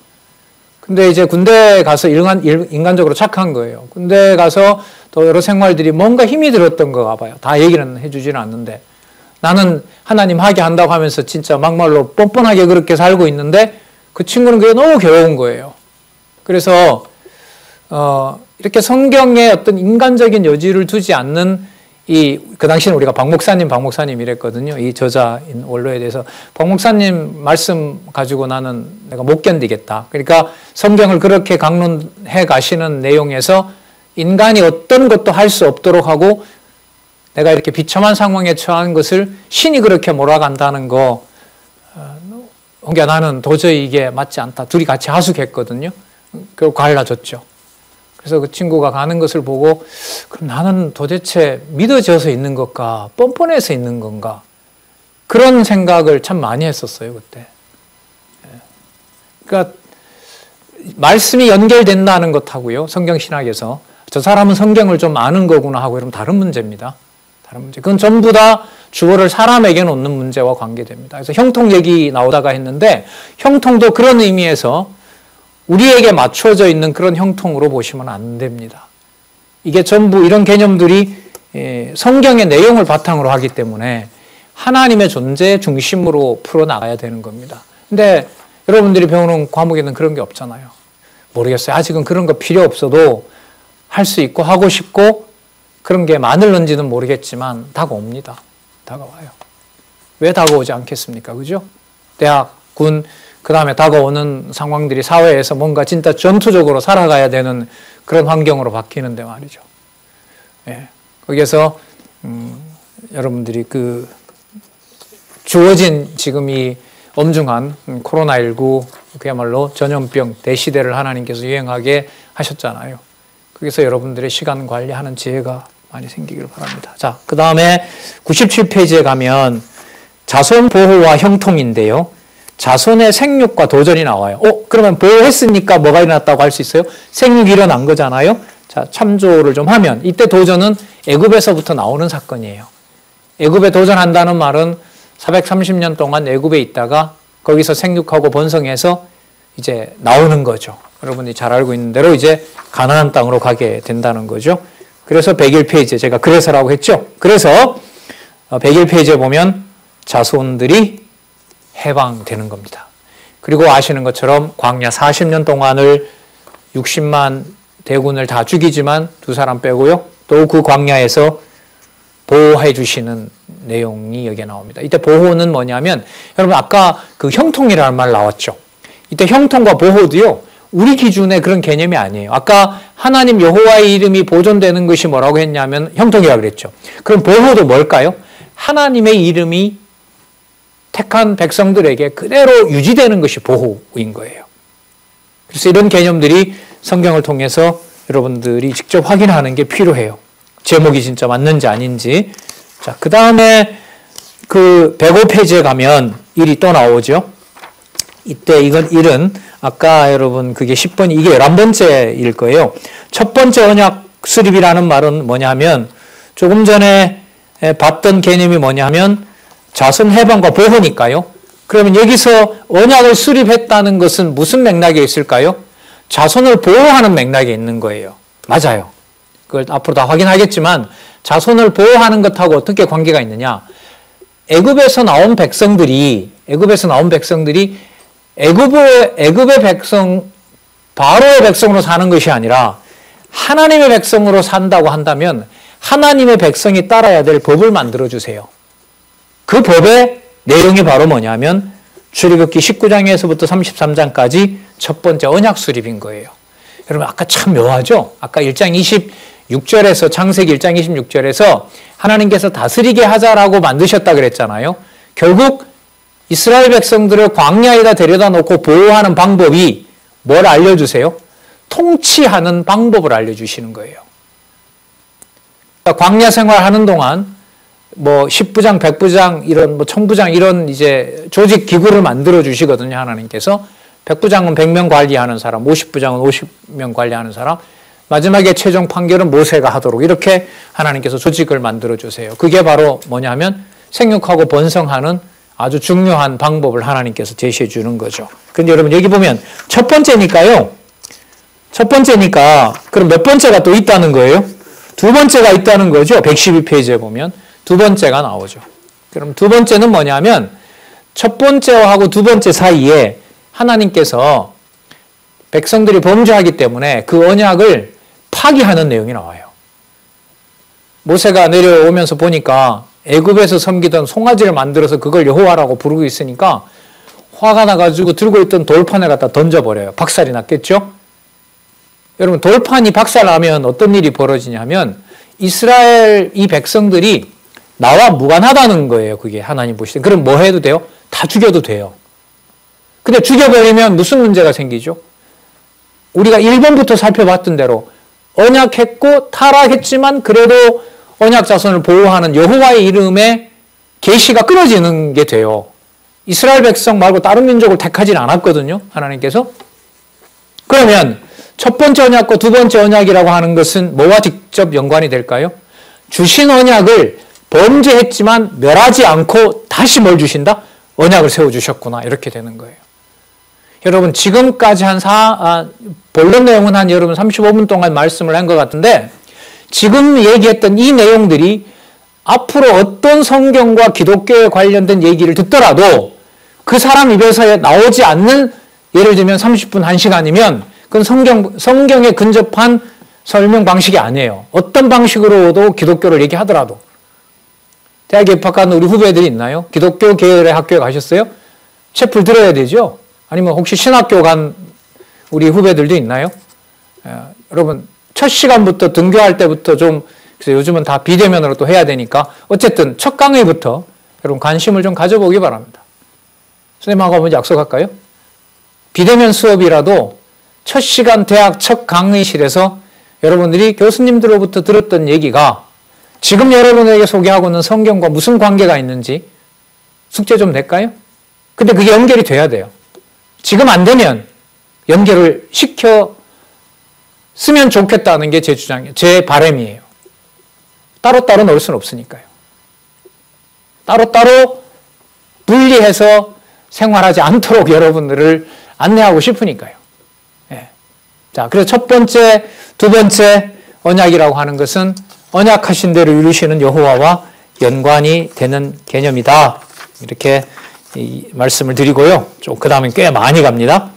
S1: 근데 이제 군대 가서 인간적으로 착한 거예요. 군대 가서 또 여러 생활들이 뭔가 힘이 들었던 거 봐요. 다 얘기는 해주지는 않는데 나는 하나님 하게 한다고 하면서 진짜 막말로 뻔뻔하게 그렇게 살고 있는데 그 친구는 그게 너무 괴로운 거예요. 그래서 이렇게 성경에 어떤 인간적인 여지를 두지 않는 그 당시는 우리가 박 목사님 이랬거든요. 이 저자인 원로에 대해서. 박 목사님 말씀 가지고 나는 내가 못 견디겠다. 그러니까 성경을 그렇게 강론해 가시는 내용에서 인간이 어떤 것도 할 수 없도록 하고 내가 이렇게 비참한 상황에 처한 것을 신이 그렇게 몰아간다는 거, 그러니까 나는 도저히 이게 맞지 않다. 둘이 같이 하숙했거든요. 결국 갈라졌죠. 그래서 그 친구가 가는 것을 보고 그럼 나는 도대체 믿어져서 있는 것과 뻔뻔해서 있는 건가? 그런 생각을 참 많이 했었어요, 그때. 그러니까 말씀이 연결된다는 것하고요, 성경신학에서 저 사람은 성경을 좀 아는 거구나 하고 이러면 다른 문제입니다. 다른 문제. 그건 전부 다 주어를 사람에게 놓는 문제와 관계됩니다. 그래서 형통 얘기 나오다가 했는데 형통도 그런 의미에서 우리에게 맞춰져 있는 그런 형통으로 보시면 안 됩니다. 이게 전부 이런 개념들이 성경의 내용을 바탕으로 하기 때문에 하나님의 존재의 중심으로 풀어나가야 되는 겁니다. 근데 여러분들이 배우는 과목에는 그런 게 없잖아요. 모르겠어요. 아직은 그런 거 필요 없어도 할 수 있고 하고 싶고 그런 게 많을는지는 모르겠지만 다가옵니다. 다가와요. 왜 다가오지 않겠습니까? 그죠? 대학, 군, 그 다음에 다가오는 상황들이 사회에서 뭔가 진짜 전투적으로 살아가야 되는 그런 환경으로 바뀌는데 말이죠. 예. 거기에서, 여러분들이 주어진 지금 이 엄중한 코로나19 그야말로 전염병 대시대를 하나님께서 유행하게 하셨잖아요. 거기서 여러분들의 시간 관리하는 지혜가 많이 생기기를 바랍니다. 자, 그 다음에 97페이지에 가면 자손 보호와 형통인데요. 자손의 생육과 도전이 나와요. 그러면 보호했으니까 뭐가 일어났다고 할 수 있어요? 생육이 일어난 거잖아요. 자, 참조를 좀 하면 이때 도전은 애굽에서부터 나오는 사건이에요. 애굽에 도전한다는 말은 430년 동안 애굽에 있다가 거기서 생육하고 번성해서 이제 나오는 거죠. 여러분이 잘 알고 있는 대로 이제 가나안 땅으로 가게 된다는 거죠. 그래서 101페이지에 제가 그래서라고 했죠. 그래서 101페이지에 보면 자손들이 해방되는 겁니다. 그리고 아시는 것처럼 광야 40년 동안을 60만 대군을 다 죽이지만 두 사람 빼고요. 또 그 광야에서 보호해 주시는 내용이 여기에 나옵니다. 이때 보호는 뭐냐면 여러분 아까 그 형통이라는 말 나왔죠. 이때 형통과 보호도요. 우리 기준의 그런 개념이 아니에요. 아까 하나님 여호와의 이름이 보존되는 것이 뭐라고 했냐면 형통이라고 그랬죠. 그럼 보호도 뭘까요? 하나님의 이름이 택한 백성들에게 그대로 유지되는 것이 보호인 거예요. 그래서 이런 개념들이 성경을 통해서 여러분들이 직접 확인하는 게 필요해요. 제목이 진짜 맞는지 아닌지. 자, 그 다음에 그 105페이지에 가면 일이 또 나오죠. 이때 일은 아까 여러분 그게 10번, 이게 11번째일 거예요. 첫 번째 언약 수립이라는 말은 뭐냐면 조금 전에 봤던 개념이 뭐냐면 자손 해방과 보호니까요. 그러면 여기서 언약을 수립했다는 것은 무슨 맥락에 있을까요? 자손을 보호하는 맥락에 있는 거예요. 맞아요. 그걸 앞으로 다 확인하겠지만 자손을 보호하는 것하고 어떻게 관계가 있느냐? 애굽에서 나온 백성들이 애굽의 백성, 바로의 백성으로 사는 것이 아니라 하나님의 백성으로 산다고 한다면 하나님의 백성이 따라야 될 법을 만들어주세요. 그 법의 내용이 바로 뭐냐면 출애굽기 19장에서부터 33장까지 첫 번째 언약 수립인 거예요. 여러분 아까 참 묘하죠? 아까 1장 26절에서 창세기 1장 26절에서 하나님께서 다스리게 하자라고 만드셨다 그랬잖아요. 결국 이스라엘 백성들을 광야에다 데려다 놓고 보호하는 방법이 뭘 알려주세요? 통치하는 방법을 알려주시는 거예요. 그러니까 광야 생활하는 동안 뭐 10부장, 100부장, 이런 뭐 1000부장 이런 이제 조직 기구를 만들어 주시거든요, 하나님께서. 100부장은 100명 관리하는 사람, 50부장은 50명 관리하는 사람, 마지막에 최종 판결은 모세가 하도록 이렇게 하나님께서 조직을 만들어 주세요. 그게 바로 뭐냐면 생육하고 번성하는 아주 중요한 방법을 하나님께서 제시해 주는 거죠. 그런데 여러분 여기 보면 첫 번째니까 그럼 몇 번째가 또 있다는 거예요? 두 번째가 있다는 거죠. 112페이지에 보면 두 번째가 나오죠. 그럼 두 번째는 뭐냐면 첫 번째하고 두 번째 사이에 하나님께서 백성들이 범죄하기 때문에 그 언약을 파기하는 내용이 나와요. 모세가 내려오면서 보니까 애굽에서 섬기던 송아지를 만들어서 그걸 여호와라고 부르고 있으니까 화가 나가지고 들고 있던 돌판을 갖다 던져버려요. 박살이 났겠죠? 여러분 돌판이 박살나면 어떤 일이 벌어지냐면 이스라엘 이 백성들이 나와 무관하다는 거예요. 그게 하나님 보실 때. 그럼 뭐 해도 돼요? 다 죽여도 돼요. 근데 죽여버리면 무슨 문제가 생기죠? 우리가 1번부터 살펴봤던 대로 언약했고 타락했지만 그래도 언약 자손을 보호하는 여호와의 이름에 계시가 끊어지는 게 돼요. 이스라엘 백성 말고 다른 민족을 택하지는 않았거든요. 하나님께서. 그러면 첫 번째 언약과 두 번째 언약이라고 하는 것은 뭐와 직접 연관이 될까요? 주신 언약을 범죄했지만 멸하지 않고 다시 뭘 주신다? 언약을 세워주셨구나. 이렇게 되는 거예요. 여러분 지금까지 본론 내용은 한 여러분 35분 동안 말씀을 한 것 같은데 지금 얘기했던 이 내용들이 앞으로 어떤 성경과 기독교에 관련된 얘기를 듣더라도 그 사람 입에서 나오지 않는 예를 들면 30분 1시간이면 그건 성경에 근접한 설명 방식이 아니에요. 어떤 방식으로도 기독교를 얘기하더라도. 대학에 입학한 우리 후배들이 있나요? 기독교 계열의 학교에 가셨어요? 책을 들어야 되죠? 아니면 혹시 신학교 간 우리 후배들도 있나요? 여러분 첫 시간부터 등교할 때부터 좀 그래서 요즘은 다 비대면으로 또 해야 되니까 어쨌든 첫 강의부터 여러분 관심을 좀 가져보기 바랍니다. 선생님하고 한번 약속할까요? 비대면 수업이라도 첫 시간 대학 첫 강의실에서 여러분들이 교수님들로부터 들었던 얘기가 지금 여러분에게 소개하고 있는 성경과 무슨 관계가 있는지 숙제 좀 낼까요? 근데 그게 연결이 돼야 돼요. 지금 안 되면 연결을 시켰으면 좋겠다는 게 제 주장이에요. 제 바람이에요. 따로따로 넣을 수는 없으니까요. 따로따로 분리해서 생활하지 않도록 여러분들을 안내하고 싶으니까요. 예. 자, 그래서 첫 번째, 두 번째 언약이라고 하는 것은 언약하신 대로 이루시는 여호와와 연관이 되는 개념이다. 이렇게 이 말씀을 드리고요. 그 다음에 꽤 많이 갑니다.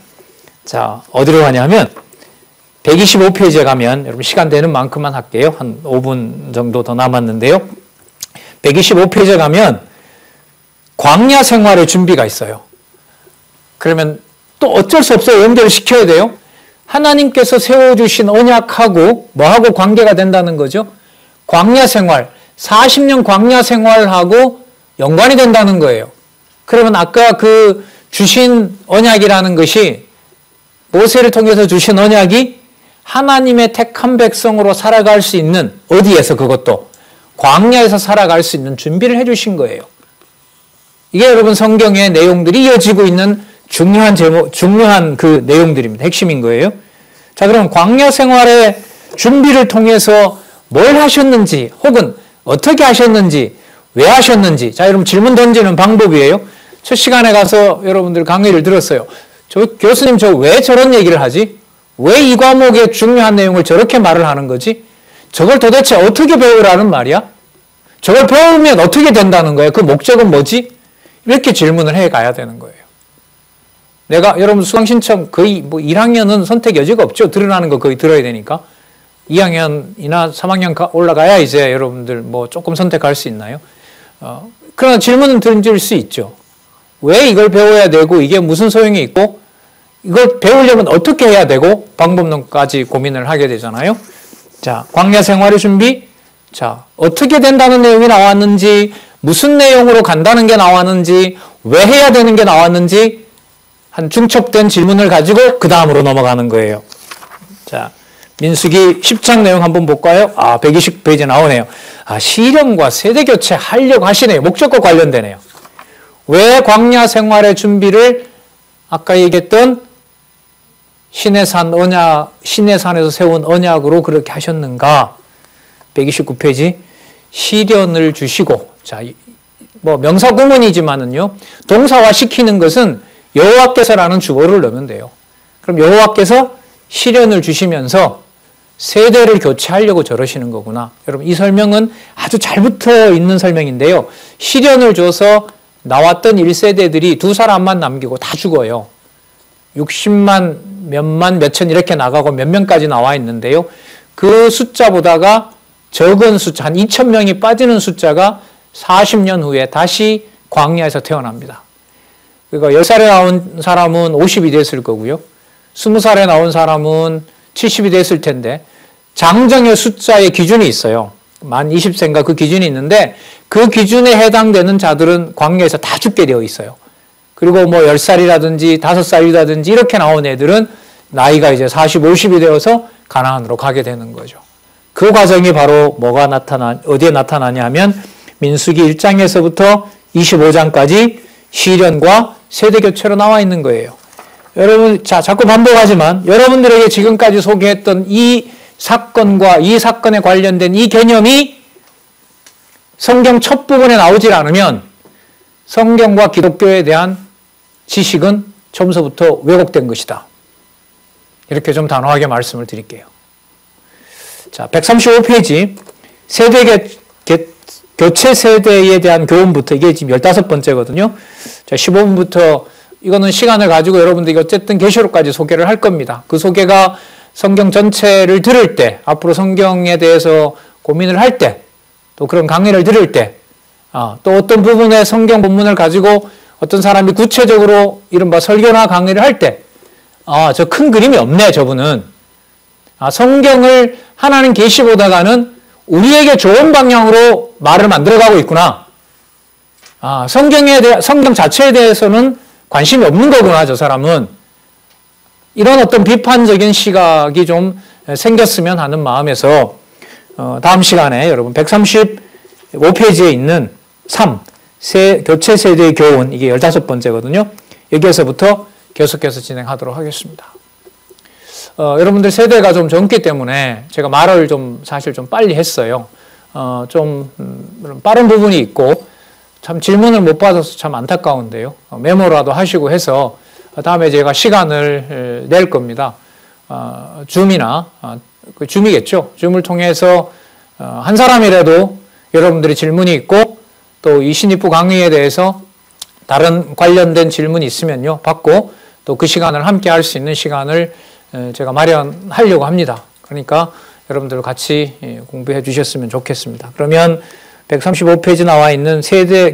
S1: 자, 어디로 가냐면 125페이지에 가면 여러분 시간 되는 만큼만 할게요. 한 5분 정도 더 남았는데요. 125페이지에 가면 광야 생활의 준비가 있어요. 그러면 또 어쩔 수 없어요. 연결시켜야 돼요. 하나님께서 세워주신 언약하고 뭐하고 관계가 된다는 거죠? 광야 생활, 40년 광야 생활하고 연관이 된다는 거예요. 그러면 아까 그 주신 언약이라는 것이 모세를 통해서 주신 언약이 하나님의 택한 백성으로 살아갈 수 있는 어디에서 그것도 광야에서 살아갈 수 있는 준비를 해주신 거예요. 이게 여러분 성경의 내용들이 이어지고 있는 중요한 제목, 중요한 그 내용들입니다. 핵심인 거예요. 자, 그럼 광야 생활의 준비를 통해서 뭘 하셨는지, 혹은 어떻게 하셨는지, 왜 하셨는지. 자, 여러분 질문 던지는 방법이에요. 첫 시간에 가서 여러분들 강의를 들었어요. 저 교수님 저 왜 저런 얘기를 하지? 왜 이 과목의 중요한 내용을 저렇게 말을 하는 거지? 저걸 도대체 어떻게 배우라는 말이야? 저걸 배우면 어떻게 된다는 거예요? 그 목적은 뭐지? 이렇게 질문을 해 가야 되는 거예요. 내가 여러분 수강 신청 거의 뭐 1학년은 선택 여지가 없죠. 드러나는 거 거의 들어야 되니까. 2학년이나 3학년 올라가야 이제 여러분들 뭐 조금 선택할 수 있나요? 그러나 질문은 던질 수 있죠. 왜 이걸 배워야 되고 이게 무슨 소용이 있고 이걸 배우려면 어떻게 해야 되고 방법론까지 고민을 하게 되잖아요. 자, 광야 생활의 준비. 자, 어떻게 된다는 내용이 나왔는지, 무슨 내용으로 간다는 게 나왔는지, 왜 해야 되는 게 나왔는지 한 중첩된 질문을 가지고 그 다음으로 넘어가는 거예요. 자, 민수기 10장 내용 한번 볼까요? 120페이지 나오네요. 시련과 세대교체 하려고 하시네요. 목적과 관련되네요. 왜 광야 생활의 준비를 아까 얘기했던 시내산에서 세운 언약으로 그렇게 하셨는가? 129페이지. 시련을 주시고, 자, 뭐 명사 구문이지만은요, 동사화 시키는 것은 여호와께서라는 주어를 넣으면 돼요. 그럼 여호와께서 시련을 주시면서 세대를 교체하려고 저러시는 거구나. 여러분, 이 설명은 아주 잘 붙어 있는 설명인데요. 시련을 줘서 나왔던 1세대들이 2사람만 남기고 다 죽어요. 60만, 몇만, 몇천 이렇게 나가고 몇 명까지 나와 있는데요. 그 숫자보다가 적은 숫자, 한 2,000명이 빠지는 숫자가 40년 후에 다시 광야에서 태어납니다. 그러니까 10살에 나온 사람은 50이 됐을 거고요. 20살에 나온 사람은 70이 됐을 텐데 장정의 숫자의 기준이 있어요. 만 20세인가 그 기준이 있는데 그 기준에 해당되는 자들은 광야에서 다 죽게 되어 있어요. 그리고 뭐 10살이라든지 5살이라든지 이렇게 나온 애들은 나이가 이제 40, 50이 되어서 가나안으로 가게 되는 거죠. 그 과정이 바로 어디에 나타나냐 하면 민수기 1장에서부터 25장까지 시련과 세대교체로 나와 있는 거예요. 여러분, 자, 자꾸 반복하지만 여러분들에게 지금까지 소개했던 이 사건과 이 사건에 관련된 이 개념이 성경 첫 부분에 나오질 않으면 성경과 기독교에 대한 지식은 처음서부터 왜곡된 것이다. 이렇게 좀 단호하게 말씀을 드릴게요. 자, 135페이지 교체 세대에 대한 교훈부터 이게 지금 15번째거든요. 자, 15분부터 이거는 시간을 가지고 여러분들이 어쨌든 계시록까지 소개를 할 겁니다. 그 소개가 성경 전체를 들을 때, 앞으로 성경에 대해서 고민을 할 때, 또 그런 강의를 들을 때, 또 어떤 부분의 성경 본문을 가지고 어떤 사람이 구체적으로 이른바 설교나 강의를 할 때, 저 큰 그림이 없네, 저분은. 성경을 하나는 계시보다가는 우리에게 좋은 방향으로 말을 만들어가고 있구나. 성경 자체에 대해서는 관심이 없는 거구나, 저 사람은. 이런 어떤 비판적인 시각이 좀 생겼으면 하는 마음에서 다음 시간에 여러분 135페이지에 있는 3, 교체 세대의 교훈, 이게 15번째거든요. 여기에서부터 계속해서 진행하도록 하겠습니다. 여러분들 세대가 좀 젊기 때문에 제가 말을 사실 좀 빨리 했어요. 좀 빠른 부분이 있고 참 질문을 못 받아서 참 안타까운데요. 메모라도 하시고 해서 다음에 제가 시간을 낼 겁니다. 줌이나 줌이겠죠. 줌을 통해서 한 사람이라도 여러분들이 질문이 있고 또 이 신입부 강의에 대해서 다른 관련된 질문이 있으면요 받고 또 그 시간을 함께 할 수 있는 시간을 제가 마련하려고 합니다. 그러니까 여러분들 같이 공부해 주셨으면 좋겠습니다. 그러면 135페이지 나와 있는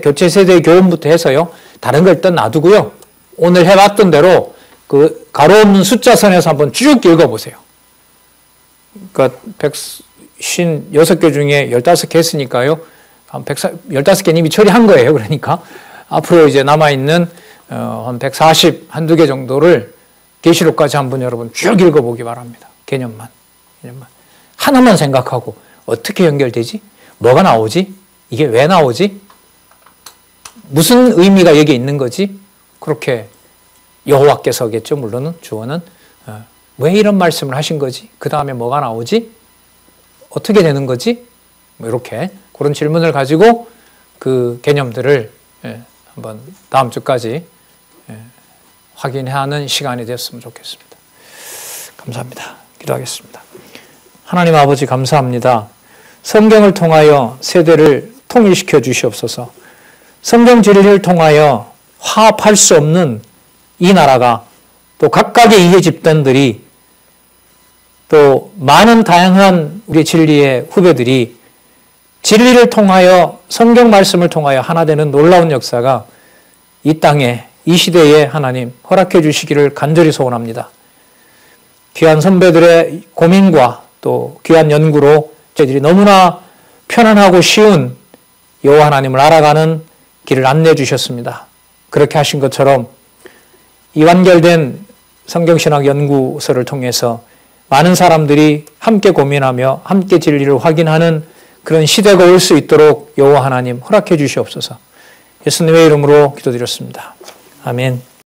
S1: 교체 세대의 교훈부터 해서요. 다른 걸 일단 놔두고요. 오늘 해봤던 대로 그 가로 없는 숫자선에서 한번 쭉 읽어보세요. 그러니까 156개 중에 15개 했으니까요. 한 15개 이미 처리한 거예요. 그러니까 앞으로 이제 남아있는 한 140, 한두 개 정도를 계시록까지 한번 여러분 쭉 읽어보기 바랍니다. 개념만. 하나만 생각하고 어떻게 연결되지? 뭐가 나오지? 이게 왜 나오지? 무슨 의미가 여기 있는 거지? 그렇게 여호와께서겠죠. 물론은 주어는 왜 이런 말씀을 하신 거지? 그 다음에 뭐가 나오지? 어떻게 되는 거지? 뭐 이렇게 그런 질문을 가지고 그 개념들을 한번 다음 주까지 확인하는 시간이 되었으면 좋겠습니다. 감사합니다. 기도하겠습니다. 하나님 아버지 감사합니다. 성경을 통하여 세대를 통일시켜 주시옵소서. 성경 진리를 통하여 화합할 수 없는 이 나라가 또 각각의 이해 집단들이 또 많은 다양한 우리 진리의 후배들이 진리를 통하여 성경 말씀을 통하여 하나 되는 놀라운 역사가 이 땅에 이 시대에 하나님 허락해 주시기를 간절히 소원합니다. 귀한 선배들의 고민과 또 귀한 연구로 저희들이 너무나 편안하고 쉬운 여호와 하나님을 알아가는 길을 안내해 주셨습니다. 그렇게 하신 것처럼 이 완결된 성경신학 연구소를 통해서 많은 사람들이 함께 고민하며 함께 진리를 확인하는 그런 시대가 올 수 있도록 여호와 하나님 허락해 주시옵소서. 예수님의 이름으로 기도드렸습니다. 아멘.